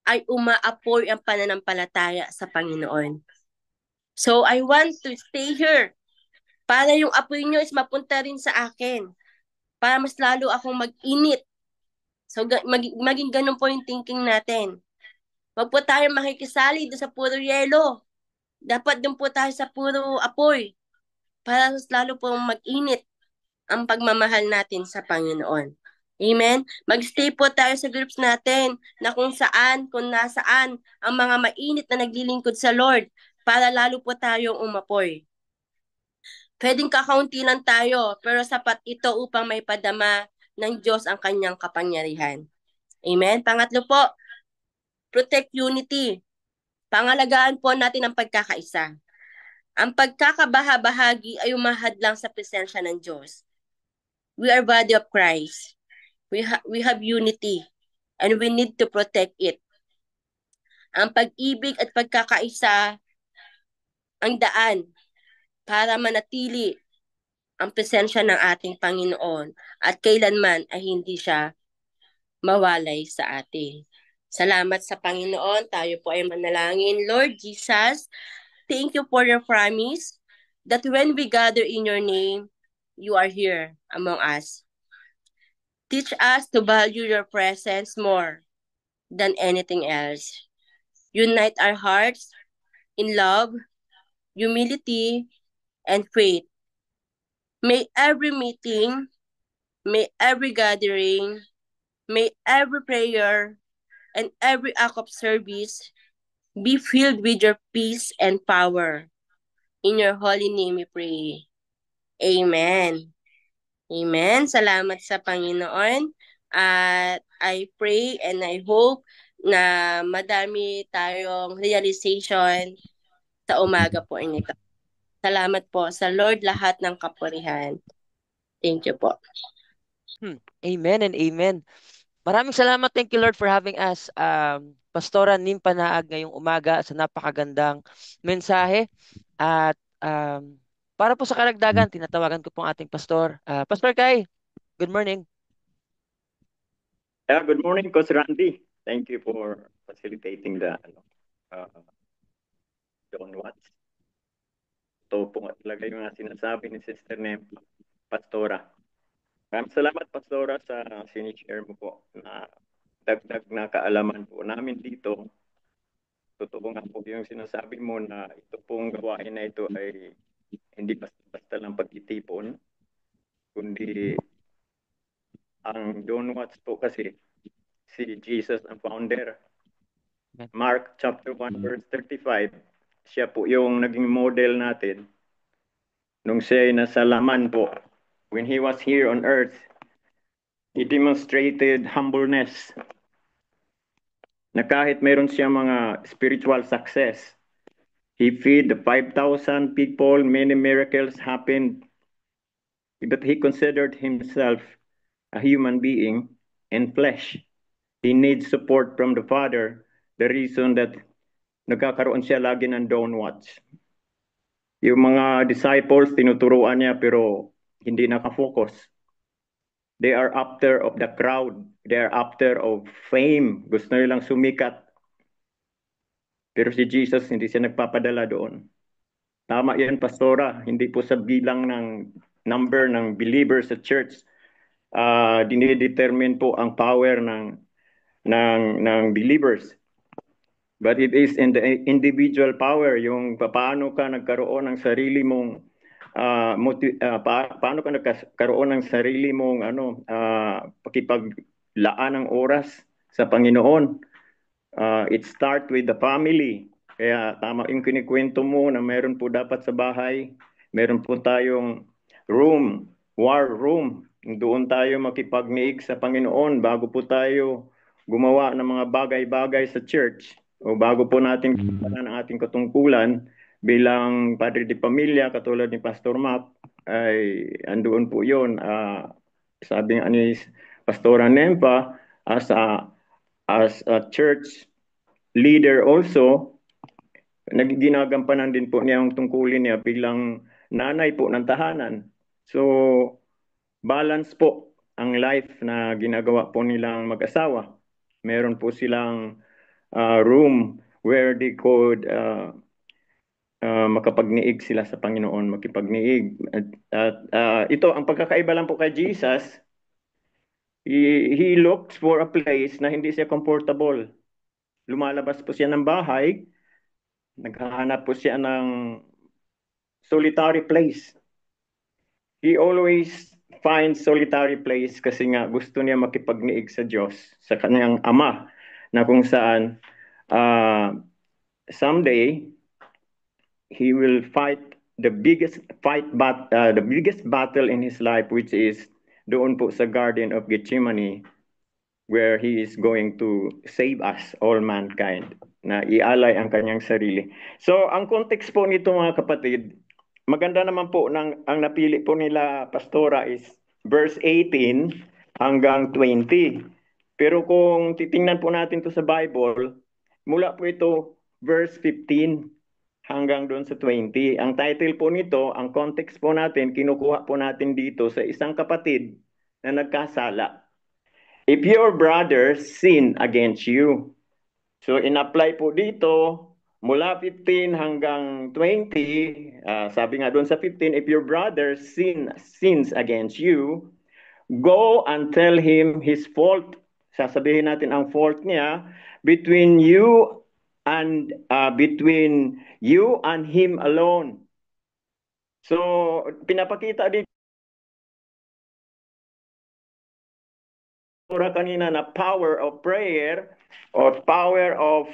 A: ay umaapoy ang pananampalataya sa Panginoon. So, I want to stay here para yung apoy nyo is mapunta rin sa akin. Para mas lalo akong mag-init. So, maging ganun po yung thinking natin. Huwag po tayo makikisali doon sa puro yelo. Dapat doon po tayo sa puro apoy para mas lalo po mag-init ang pagmamahal natin sa Panginoon. Amen? Magstay po tayo sa groups natin na kung saan, kung nasaan ang mga mainit na naglilingkod sa Lord para lalo po tayong umapoy. Pwedeng kakaunti lang tayo, pero sapat ito upang may padama ng Diyos ang kanyang kapangyarihan. Amen? Pangatlo po, protect unity. Pangalagaan po natin ang pagkakaisa. Ang pagkakabahabahagi ay umahadlang sa presensya ng Diyos. We are body of Christ. We have unity and we need to protect it. Ang pag-ibig at pagkakaisa ang daan para manatili ang presensya ng ating Panginoon at kailanman ay hindi siya mawalay sa atin. Salamat sa Panginoon. Tayo po ay manalangin. Lord Jesus, thank you for your promise that when we gather in your name, you are here among us. Teach us to value your presence more than anything else. Unite our hearts in love, humility, and faith. May every meeting, may every gathering, may every prayer, and every act of service be filled with your peace and power. In your holy name we pray. Amen. Amen. Salamat sa Panginoon. At I pray and I hope na madami tayong realization sa umaga po nito. Salamat po sa Lord lahat ng kapurihan. Thank you po.
B: Amen and amen. Maraming salamat. Thank you, Lord, for having us, Pastora Nim Panaag, ngayong umaga sa napakagandang mensahe. At para po sa karagdagan, tinatawagan ko pong ating pastor. Pastor Kai, good morning.
C: Yeah, good morning, Coach Randy. Thank you for facilitating the Don't Watch. Ito po nga talaga yung sinasabi ni Sister Nem, Pastora. Maraming salamat, Pastora, sa sinishare mo po na dagdag na kaalaman po namin dito. Totoo nga po yung sinasabi mo na ito pong gawain na ito ay hindi basta lang pagtitipon, kundi ang Don't Watch po kasi si Jesus ang founder. Mark chapter 1 verse 35, siya po yung naging model natin nung siya ay nasa laman po. When he was here on earth, he demonstrated humbleness na kahit mayroon siya mga spiritual success. He fed the 5,000 people, many miracles happened, but he considered himself a human being in flesh. He needs support from the Father, the reason that nagkakaroon siya lagi ng don't watch. Yung mga disciples, tinuturuan niya pero hindi nakafocus. They are after of the crowd. They are after of fame. Gusto nilang sumikat. Pero si Jesus, hindi siya nagpapadala doon. Tama yan, Pastora. Hindi po sa bilang ng number ng believers sa church. Dinidetermine po ang power ng believers. But it is in the individual power, yung paano ka nagkaroon ng sarili mong paano ka nagkaroon ng sarili mong pakipaglaan ng oras sa Panginoon. It start with the family. Kaya tama yung kinikwento mo na meron po dapat sa bahay, meron po tayong room, war room. Doon tayo makipagniig sa Panginoon bago po tayo gumawa ng mga bagay-bagay sa church o bago po natin ang ating katungkulan bilang padre de pamilya katulad ni Pastor Mac ay andoon po yun. Sabi nga ni Pastora Nempa, as a church leader also, ginagampanan din po niya ang tungkulin niya bilang nanay po ng tahanan. So, balance po ang life na ginagawa po nilang mag-asawa. Meron po silang room where they could makapagniig sila sa Panginoon, makipagniig. At ito, ang pagkakaiba lang po kay Jesus, he looks for a place na hindi siya comfortable. Lumalabas po siya ng bahay, naghahanap po siya ng solitary place. He always finds solitary place kasi nga gusto niya makipagniig sa Diyos, sa kanyang Ama, na kung saan someday he will fight the biggest battle in his life, which is doon po sa Garden of Gethsemane, where he is going to save us, all mankind, na ialay ang kanyang sarili. So, ang context po nito mga kapatid, maganda naman po ang napili po nila Pastora is verse 18 hanggang 20. Pero kung titingnan po natin to sa Bible, mula po ito verse 15 hanggang doon sa 20. Ang title po nito, ang context po natin, kinukuha po natin dito sa isang kapatid na nagkasala. If your brother sin against you. So in-apply po dito, mula 15 hanggang 20, sabi nga doon sa 15, if your brother sins against you, go and tell him his fault. Sasabihin natin ang fault niya between you and him alone. So pinapakita din kanina na power of prayer or power of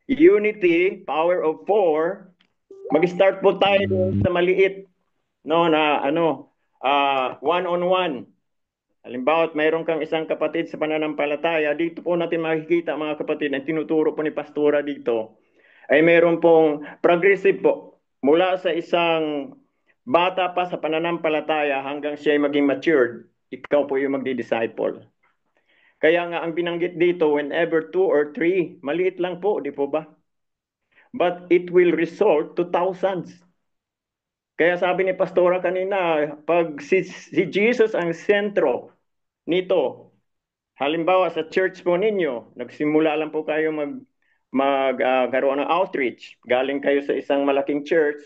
C: unity, power of 4. Mag-start po tayo sa maliit, no, na one-on-one. Halimbawa, mayroon kang isang kapatid sa pananampalataya, dito po natin makikita mga kapatid, ang tinuturo po ni Pastora dito, ay mayroon pong progressive po, mula sa isang bata pa sa pananampalataya hanggang siya ay maging matured, ikaw po yung magdi-disciple. Kaya nga ang binanggit dito, whenever 2 or 3, maliit lang po, di po ba? But it will result to thousands. Kaya sabi ni Pastora kanina, pag si Jesus ang sentro nito, halimbawa sa church po ninyo, nagsimula lang po kayo magkaroon ng outreach, galing kayo sa isang malaking church,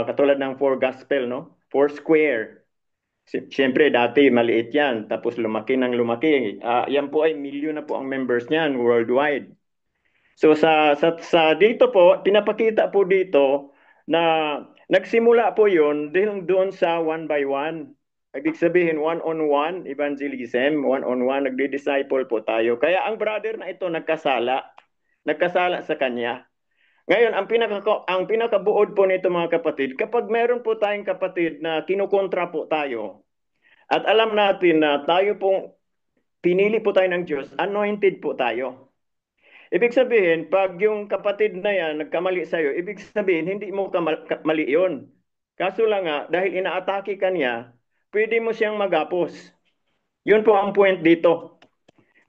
C: katulad ng Four Gospel, no? Four Square. Siyempre, dati maliit yan, tapos lumaki ng lumaki. Yan po ay milyon na po ang members niyan worldwide. So sa dito po, pinapakita po dito na nagsimula po yun doon sa one by one. Ibig sabihin, one-on-one evangelism, one-on-one, nagdi-disciple po tayo. Kaya ang brother na ito nagkasala sa kanya. Ngayon, ang pinakabuod po nito mga kapatid, kapag meron po tayong kapatid na kinukontra po tayo, at alam natin na tayo pong pinili po tayo ng Diyos, anointed po tayo. Ibig sabihin, pag yung kapatid na yan nagkamali sa'yo, ibig sabihin, hindi mo mali yun. Kaso lang nga, dahil inaatake ka niya, pwede mo siyang magapos. Yun po ang point dito.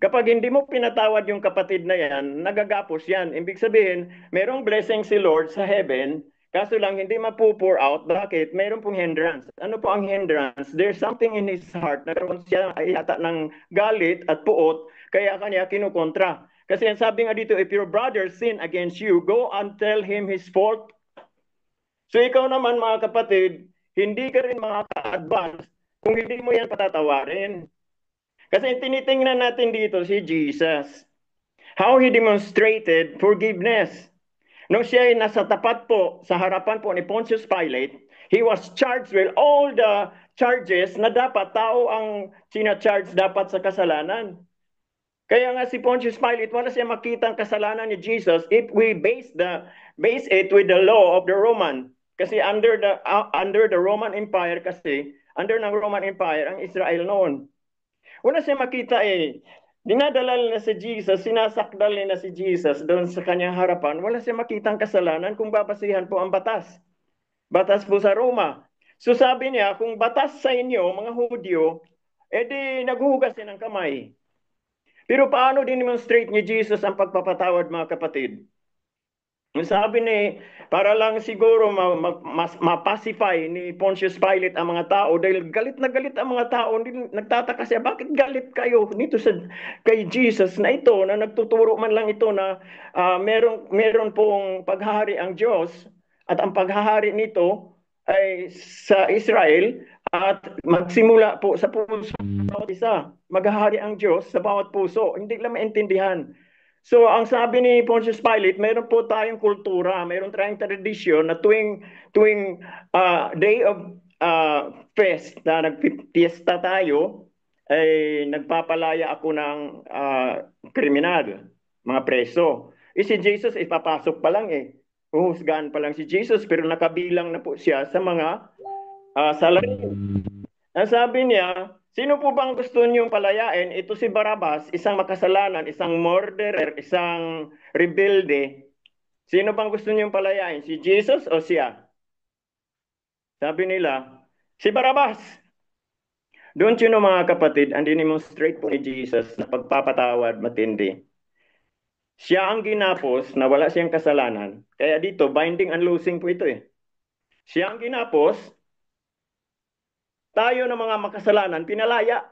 C: Kapag hindi mo pinatawad yung kapatid na yan, nagagapos yan. Ibig sabihin, merong blessing si Lord sa heaven, kaso lang hindi mapu-pour out. Bakit? Meron pong hindrance. Ano po ang hindrance? There's something in his heart na karoon siya ay yata ng galit at puot, kaya kanya kinukontra. Kasi ang sabi nga dito, if your brother sin against you, go and tell him his fault. So ikaw naman mga kapatid, hindi ka rin makaka-advance kung hindi mo yan patatawarin. Kasi tinitingnan natin dito si Jesus. How he demonstrated forgiveness. Nung siya ay nasa tapat po, sa harapan po ni Pontius Pilate, he was charged with all the charges na dapat tao ang sina-charge dapat sa kasalanan. Kaya nga si Pontius Pilate, wala siya makita ang kasalanan ni Jesus if we base it with the law of the Roman. Kasi under the Roman Empire under ng Roman Empire ang Israel noon. Wala siya makita dinadala na si Jesus, sinasakdal na si Jesus doon sa kanyang harapan, wala siya makitang kasalanan kung babasihan po ang batas. Batas po sa Roma. So sabi niya, kung batas sa inyo, mga Hudyo, edi naghuhugas ng kamay. Pero paano din demonstrate ni Jesus ang pagpapatawad mga kapatid? Sabi ni, para lang siguro mapacify ni Pontius Pilate ang mga tao dahil galit na galit ang mga tao. Hindi, nagtataka siya, bakit galit kayo nito kay Jesus na ito, na nagtuturo man lang ito na meron pong paghahari ang Diyos at ang paghahari nito ay sa Israel at magsimula po sa puso ng bawat isa. Maghahari ang Diyos sa bawat puso. Hindi lang maintindihan. So, ang sabi ni Pontius Pilate, mayroon po tayong kultura, mayroon tayong tradisyon na tuwing day of fest na nagpiesta tayo, ay nagpapalaya ako ng kriminal, mga preso. Si Jesus, ipapasok pa lang eh. Uhusgahan pa lang si Jesus, pero nakabilang na po siya sa mga salarin. Ang sabi niya, sino po bang gusto niyong palayain? Ito si Barabas, isang makasalanan, isang murderer, isang rebelde. Sino bang gusto niyong palayain? Si Jesus o siya? Sabi nila, si Barabas. Don't you know mga kapatid, ang dinemonstrate po ni Jesus na pagpapatawad matindi. Siya ang ginapos na wala siyang kasalanan. Kaya dito, binding and loosing po ito eh. Siya ang ginapos, tayo ng mga makasalanan, pinalaya.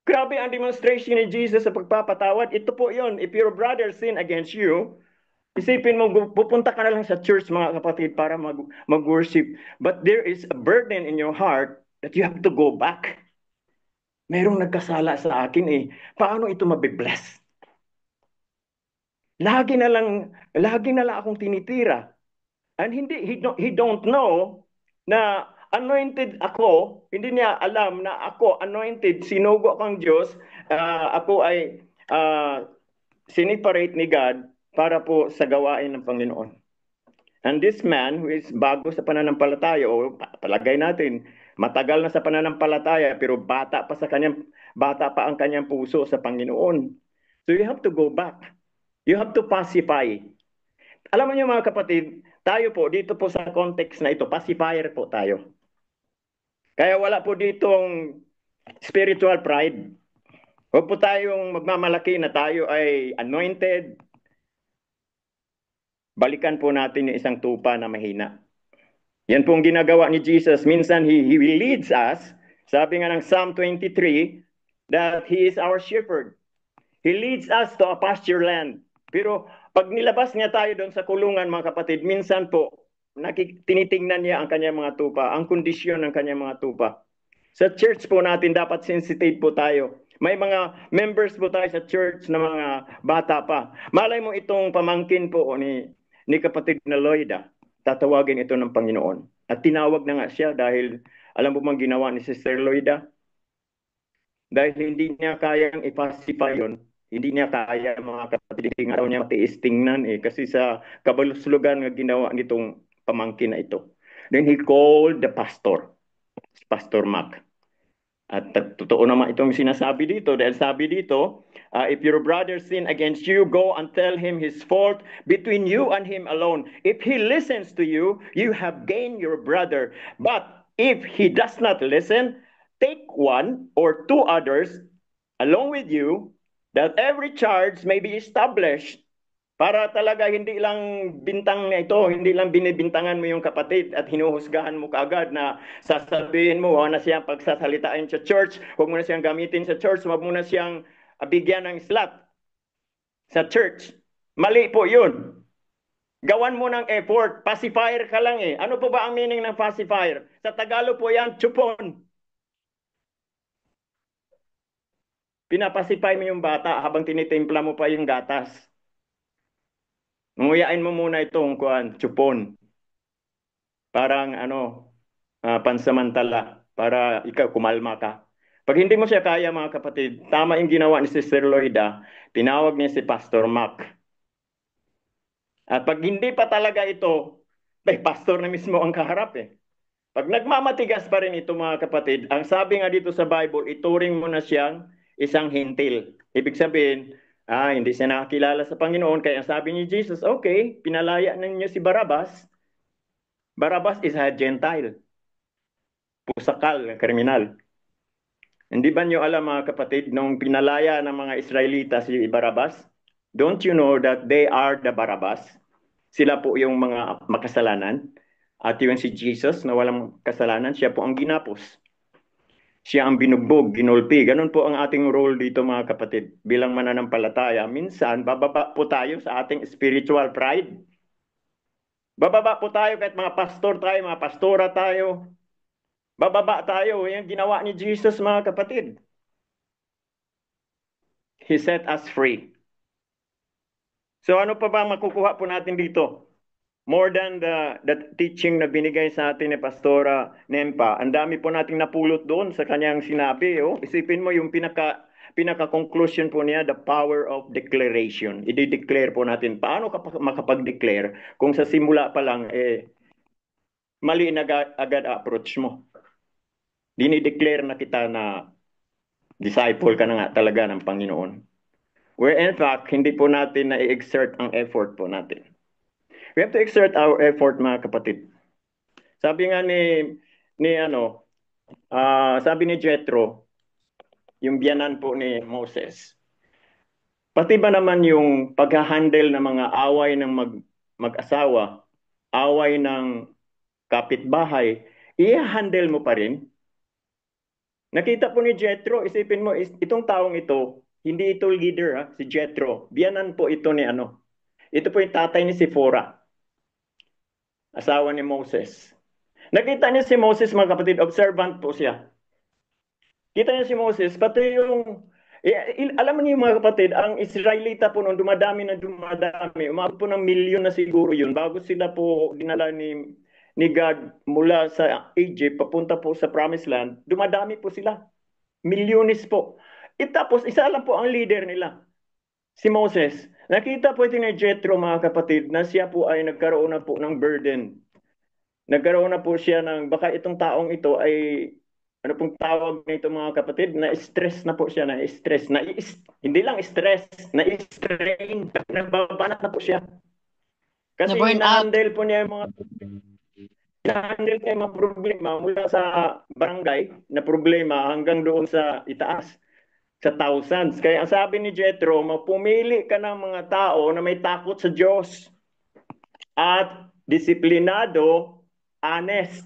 C: Grabe ang demonstration ni Jesus sa pagpapatawad. Ito po yon. If your brother sin against you, isipin mo, pupunta ka na lang sa church mga kapatid para mag-worship. But there is a burden in your heart that you have to go back. Merong nagkasala sa akin eh. Paano ito mabibless? Lagi na lang akong tinitira. And he don't know na anointed ako, hindi niya alam na ako anointed, sinugo kang Diyos, ako ay siniparate ni God para po sa gawain ng Panginoon. And this man who is bago sa pananampalataya, o palagay natin, matagal na sa pananampalataya, pero bata pa ang kanyang puso sa Panginoon. So you have to go back. You have to pacify. Alam mo niyo mga kapatid, tayo po, dito po sa context na ito, pacifier po tayo. Kaya wala po ditong spiritual pride. Huwag po tayong magmamalaki na tayo ay anointed. Balikan po natin yung isang tupa na mahina. Yan pong ginagawa ni Jesus. Minsan, He leads us. Sabi nga ng Psalm 23, that He is our shepherd. He leads us to a pasture land. Pero pag nilabas niya tayo doon sa kulungan, mga kapatid, minsan po, tinitingnan niya ang kanyang mga tupa, ang kondisyon ng kanyang mga tupa. Sa church po natin, dapat sensitive po tayo. May mga members po tayo sa church na mga bata pa. Malay mo itong pamangkin po ni kapatid na Loida, tatawagin ito ng Panginoon. At tinawag na nga siya dahil alam mo bang ginawa ni Sister Loida? Dahil hindi niya kayang ipacify yun. Hindi niya kaya mga kapatid, hindi nga niya matiis tingnan eh. Kasi sa kabaluslugan nga ginawa nitong pamangkin na ito. Then he called the pastor, Pastor Mac. At totoo naman itong sinasabi dito. Dahil sabi dito, if your brother sin against you, go and tell him his fault between you and him alone. If he listens to you, you have gained your brother. But if he does not listen, take one or two others along with you, that every charge may be established. Para talaga hindi lang bintang na ito, hindi lang binibintangan mo yung kapatid at hinuhusgahan mo kaagad na sasabihin mo, huwag na siyang pagsasalitain sa church, huwag mo na siyang gamitin sa church, huwag mo na siyang bigyan ng slot sa church. Mali po yun. Gawan mo ng effort. Pacifier ka lang eh. Ano po ba ang meaning ng pacifier? Sa Tagalog po yan, chupon. Pinapasify mo yung bata habang tinitimpla mo pa yung gatas. Nguyain mo muna itong chupon. Parang pansamantala para ikaw kumalma ka. Pag hindi mo siya kaya mga kapatid, tama yung ginawa ni Sister Loida, tinawag niya si Pastor Mac. At pag hindi pa talaga ito, pastor na mismo ang kaharap eh. Pag nagmamatigas pa rin ito mga kapatid, ang sabi nga dito sa Bible, ituring mo na siyang isang hintil. Ibig sabihin, hindi siya nakakilala sa Panginoon. Kaya sabi ni Jesus, okay, pinalaya ninyo si Barabas. Barabas is a Gentile. Pusakal, kriminal. Hindi ba nyo alam mga kapatid, nung pinalaya ng mga Israelita si Barabas, Don't you know that they are the Barabbas? Sila po yung mga makasalanan. At yung si Jesus na walang kasalanan, siya po ang ginapos. Siya ang binugbog, ginulpi. Ganun po ang ating role dito mga kapatid. Bilang mananampalataya, minsan bababa po tayo sa ating spiritual pride. Bababa po tayo kahit mga pastor tayo, mga pastora tayo. Bababa tayo. Yung ginawa ni Jesus mga kapatid. He set us free. So ano pa ba makukuha po natin dito? More than the teaching na binigay sa atin ni Pastora Nempa, ang dami po nating napulot doon sa kanyang sinabi. Oh. Isipin mo yung pinaka-conclusion po niya, the power of declaration. I-declare po natin. Paano ka makapag-declare kung sa simula pa lang, mali na agad approach mo. Dinideclare na kita na disciple ka na nga talaga ng Panginoon. Where in fact, hindi po natin na-exert ang effort po natin. We have to exert our effort mga kapatid. Sabi nga sabi ni Jethro, yung biyanan po ni Moses, pati ba naman yung pag-handle ng mga away ng mag-asawa, away ng kapitbahay, i-handle mo pa rin? Nakita po ni Jethro, isipin mo, itong taong ito, hindi ito leader, si Jethro. Biyanan po ito ni Ito po yung tatay ni Sipora, asawa ni Moses. Nakita niya si Moses, mga kapatid, observant po siya. Kita niya si Moses, pati yung, alam niyo mga kapatid, ang Israelita po nung dumadami na dumadami, umabot po ng milyon na siguro yun, bago sila po dinala ni God mula sa Egypt, papunta po sa Promised Land, dumadami po sila. Milyones po. Tapos, isa lang po ang leader nila, si Moses. Nakita po ito ni Jethro, mga kapatid, na siya po ay nagkaroon na po ng burden. Nagkaroon na po siya ng, baka itong taong ito ay, ano pong tawag nito mga kapatid, na-stress na po siya, na-stress. Hindi lang stress, na-strain, nababanat na po siya. Kasi hinahandle po niya yung mga hinahandle niya yung mga problema mula sa barangay na problema hanggang doon sa itaas, sa thousands. Kaya ang sabi ni Jethro, pumili ka ng mga tao na may takot sa Diyos at disiplinado, honest.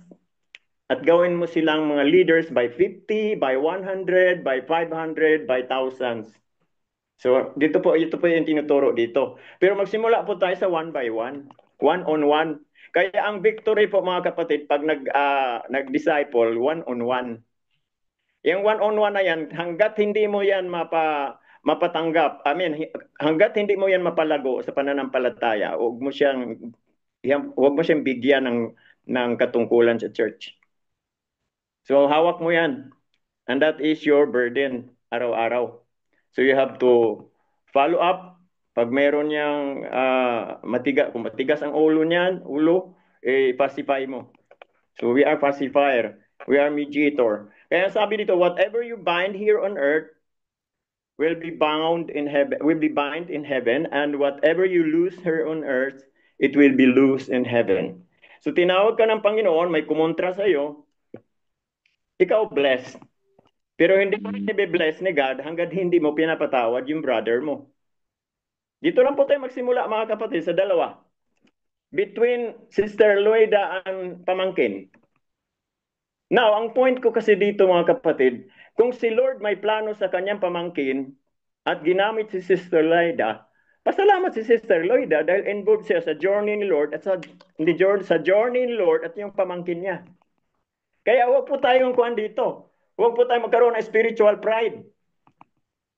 C: At gawin mo silang mga leaders by 50, by 100, by 500, by thousands. So, ito po yung tinuturo dito. Pero magsimula po tayo sa one by one, one-on-one. Kaya ang victory po mga kapatid, pag nag-disciple, one-on-one. Yung one-on-one na yan, hanggat hindi mo yan mapatanggap, hanggat hindi mo yan mapalago sa pananampalataya, huwag mo siyang bigyan ng katungkulan sa church. So hawak mo yan. And that is your burden araw-araw. So you have to follow up. Pag meron niyang kung matigas ang ulo niyan, pacify mo. So we are pacifier. We are mediator. Kaya sabi dito, whatever you bind here on earth will be bound in heaven, and whatever you loose here on earth, it will be loose in heaven. So tinawag ka ng Panginoon, may kumontra sa iyo, ikaw blessed. Pero hindi mo rin i-bless ni God hanggang hindi mo pinapatawad yung brother mo. Dito lang po tayo magsimula mga kapatid sa dalawa. Between Sister Loida and pamangkin. Now, ang point ko kasi dito mga kapatid, kung si Lord may plano sa kanyang pamangkin at ginamit si Sister Loida, pasalamat si Sister Loida dahil involved siya sa journey ni Lord at sa journey ni Lord at yung pamangkin niya. Kaya huwag po tayong kuhan dito. Huwag po tayong magkaroon ng spiritual pride.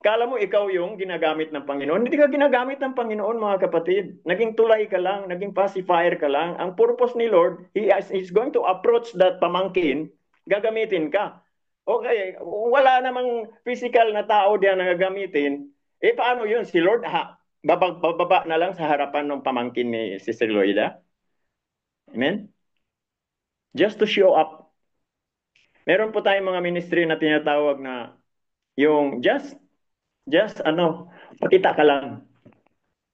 C: Kala mo ikaw yung ginagamit ng Panginoon. Hindi ka ginagamit ng Panginoon mga kapatid. Naging tulay ka lang, naging pacifier ka lang. Ang purpose ni Lord, He is going to approach that pamangkin, gagamitin ka. Okay, wala namang physical na tao diyan na gagamitin. Paano yun? Si Lord, bababa na lang sa harapan ng pamangkin ni Sister Loida. Amen? Just to show up. Meron po tayong mga ministry na tinatawag na yung just pakita ka lang.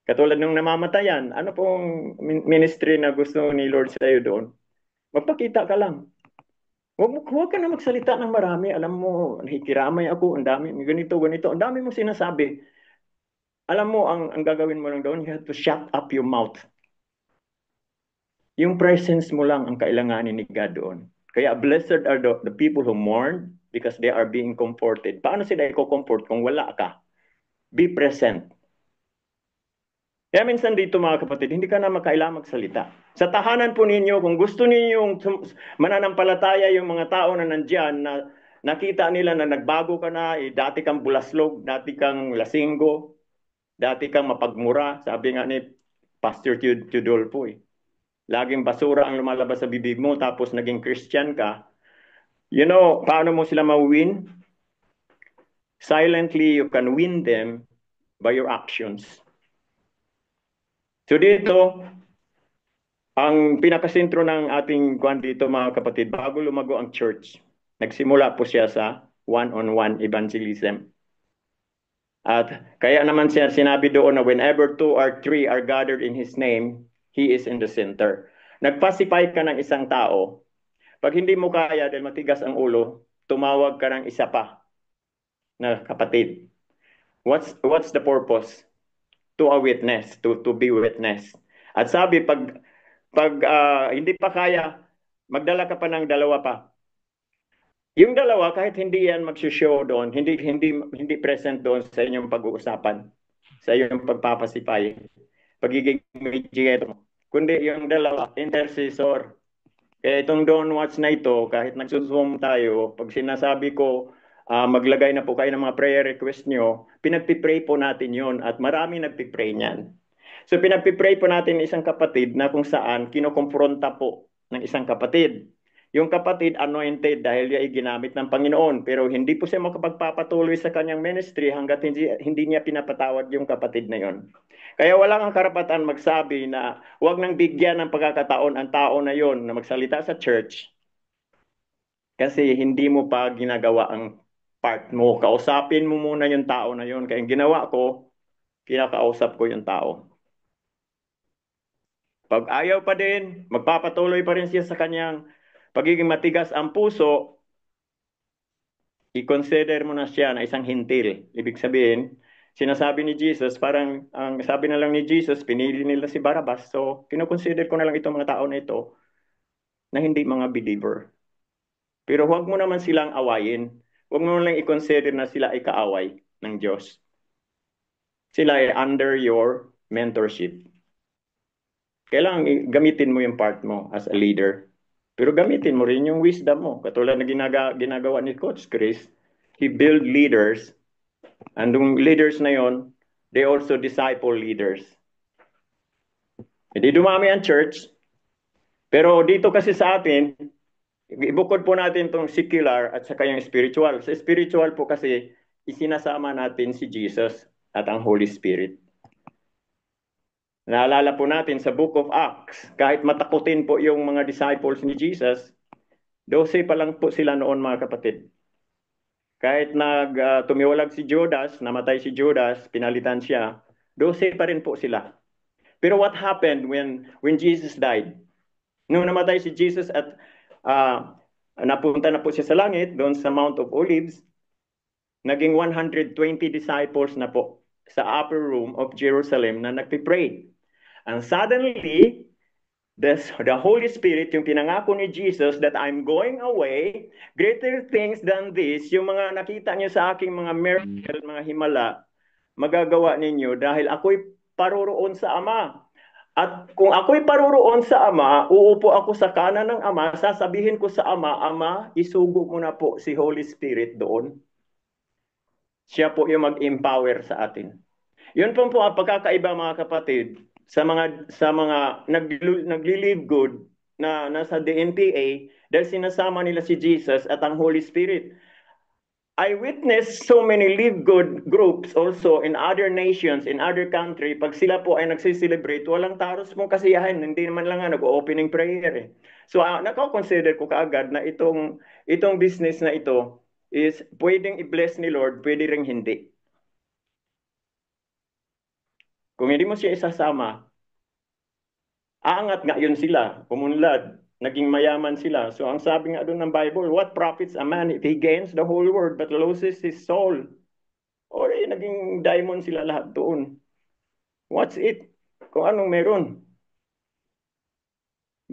C: Katulad nung namamatayan, ano pong ministry na gusto ni Lord sa iyo doon? Magpakita ka lang. Huwag ka na magsalita ng marami. Alam mo, nakikiramay ako, ang dami, ganito. Ang dami mong sinasabi. Alam mo, ang gagawin mo lang doon, you have to shut up your mouth. Yung presence mo lang ang kailanganin ni God doon. Kaya blessed are the people who mourn because they are being comforted. Paano sila i-comfort kung wala ka? Be present. Kaya minsan dito mga kapatid, hindi ka na makailangan magsalita. Sa tahanan po ninyo, kung gusto ninyong mananampalataya yung mga tao na nandyan, na nakita nila na nagbago ka na, dati kang bulaslog, dati kang lasinggo, dati kang mapagmura, sabi nga ni Pastor Tudolfo laging basura ang lumalabas sa bibig mo, tapos naging Christian ka, you know, paano mo sila ma-win? Silently, you can win them by your actions. So dito, ang pinakasentro ng ating kwan dito mga kapatid, bago lumago ang church, nagsimula po siya sa one-on-one evangelism. At kaya naman siya sinabi doon na whenever 2 or 3 are gathered in His name, He is in the center. Nagpacify ka ng isang tao, pag hindi mo kaya dahil matigas ang ulo, tumawag ka ng isa pa na kapatid. What's the purpose? To a witness, to be witness. At sabi, pag hindi pa kaya, magdala ka pa ng dalawa pa. Yung dalawa, kahit hindi yan mag-show doon, hindi present doon sa inyong pag-uusapan, sa inyong pagpapasipay, pagiging mediator, kundi yung dalawa, intercessor. Kaya itong Don't Watch na ito, kahit nagsusum tayo, pag sinasabi ko, maglagay na po kayo ng mga prayer request nyo, pinagpipray po natin yon at marami nagpipray niyan. So pinagpipray po natin isang kapatid na kung saan kinokonfronta po ng isang kapatid. Yung kapatid anointed dahil ay ginamit ng Panginoon, pero hindi po siya makapagpapatuloy sa kanyang ministry hanggat hindi niya pinapatawad yung kapatid na yon. Kaya wala kang karapatan magsabi na huwag nang bigyan ng pagkakataon ang tao na yon na magsalita sa church kasi hindi mo pa ginagawa ang part mo. Kausapin mo muna yung tao na yon. Kaya yung ginawa ko, kinakausap ko yung tao. Pag ayaw pa din, magpapatuloy pa rin siya sa kanyang pagiging matigas ang puso, i-consider mo na siya na isang hintil. Ibig sabihin, sinasabi ni Jesus, parang ang sabi na lang ni Jesus, pinili nila si Barabas. So, kinoconsider ko na lang itong mga tao na ito na hindi mga believer. Pero huwag mo naman silang awayin. Huwag mo lang i-consider na sila ay kaaway ng Diyos. Sila ay under your mentorship. Kailangan gamitin mo yung part mo as a leader. Pero gamitin mo rin yung wisdom mo. Katulad na ginagawa ni Coach Chris, he build leaders. And yung leaders na yon, they also disciple leaders. Hindi dumami ang church. Pero dito kasi sa atin, ibukod po natin itong secular at saka yung spiritual. Sa spiritual po kasi, isinasama natin si Jesus at ang Holy Spirit. Naalala po natin sa Book of Acts, kahit matakutin po yung mga disciples ni Jesus, 12 pa lang po sila noon mga kapatid. Kahit tumiwalag si Judas, namatay si Judas, pinalitan siya, 12 pa rin po sila. Pero what happened when Jesus died? Nung namatay si Jesus at napunta na po siya sa langit, doon sa Mount of Olives, naging 120 disciples na po sa upper room of Jerusalem na nagpipray. And suddenly, the Holy Spirit, yung pinangako ni Jesus that I'm going away, greater things than this, yung mga nakita niyo sa aking mga miracle, mga himala, magagawa ninyo dahil ako'y paroroon sa Ama. At kung ako'y paroroon sa Ama, uupo ako sa kanan ng Ama, sasabihin ko sa Ama, Ama, isugo mo na po si Holy Spirit doon. Siya po yung mag-empower sa atin. Yun po ang pagkakaiba mga kapatid sa mga nagli-live good na nasa DNPA dahil sinasama nila si Jesus at ang Holy Spirit. I witnessed so many live good groups also in other nations, in other country. Pag sila po ay nagsiselebrate, walang taros mong kasiyahan. Hindi naman lang nag-opening prayer. So nako-consider ko kaagad na itong business na ito is pwedeng i-bless ni Lord, pwede ring hindi. Kung hindi mo siya isasama, aangat nga yun sila, pumunlad, naging mayaman sila. So ang sabi nga doon ng Bible, what profits a man if he gains the whole world but loses his soul? O naging diamond sila lahat doon. What's it? Kung anong meron.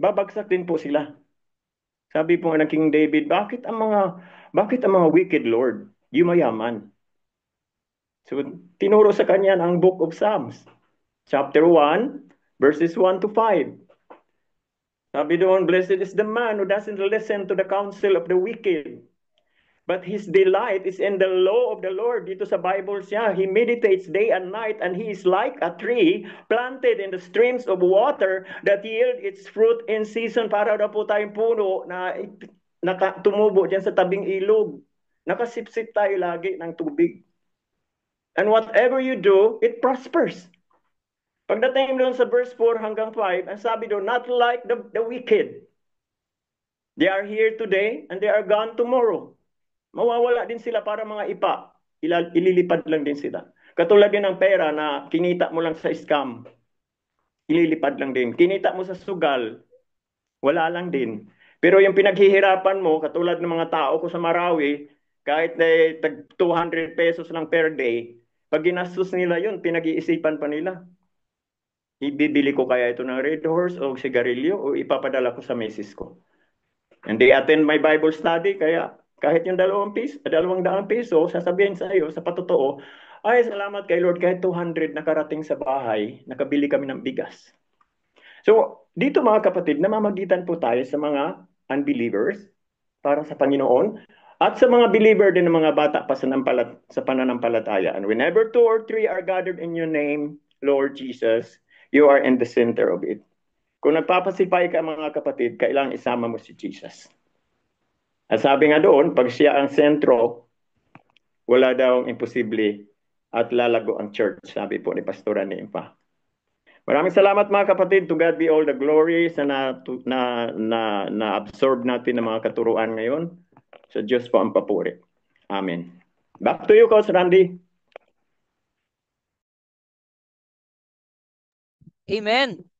C: Babagsak din po sila. Sabi po ng King David, bakit ang mga wicked Lord, yumayaman? So tinuro sa kanya ang Book of Psalms, chapter 1, verses 1 to 5. Sabi doon, blessed is the man who doesn't listen to the counsel of the wicked, but his delight is in the law of the Lord. Dito sa Bible siya, he meditates day and night, and he is like a tree planted in the streams of water that yield its fruit in season. Para daw po tayong puno na tumubo dyan sa tabing ilog. Nakasipsip tayo lagi ng tubig. And whatever you do, it prospers. Pagdating doon sa verse 4 hanggang 5, ang sabi doon, not like the wicked. They are here today and they are gone tomorrow. Mawawala din sila para mga ipa. Ililipad lang din sila. Katulad din ng pera na kinita mo lang sa scam. Ililipad lang din. Kinita mo sa sugal, wala lang din. Pero yung pinaghihirapan mo, katulad ng mga tao ko sa Marawi, kahit na 200 pesos lang per day, pag ginastos nila yun, pinag-iisipan pa nila. Ibibili ko kaya ito ng Red Horse o sigarilyo o ipapadala ko sa misis ko. And they attend my Bible study, kaya kahit yung 200 piso, sasabihin sa iyo, sa patotoo, ay salamat kay Lord, kahit 200 nakarating sa bahay, nakabili kami ng bigas. So, dito mga kapatid, namamagitan po tayo sa mga unbelievers para sa Panginoon at sa mga believer din ng mga bata pa sa pananampalataya. And whenever 2 or 3 are gathered in your name, Lord Jesus, you are in the center of it. Kung nagpapasipay ka mga kapatid, kailangan isama mo si Jesus. At sabi nga doon, pag siya ang sentro, wala daw imposible at lalago ang church, sabi po ni Pastora Nimpa. Maraming salamat mga kapatid. To God be all the glory sa na-absorb natin ng mga katuruan ngayon. Sa Diyos po ang papuri. Amen. Back to you, Coach Randy.
B: Amen.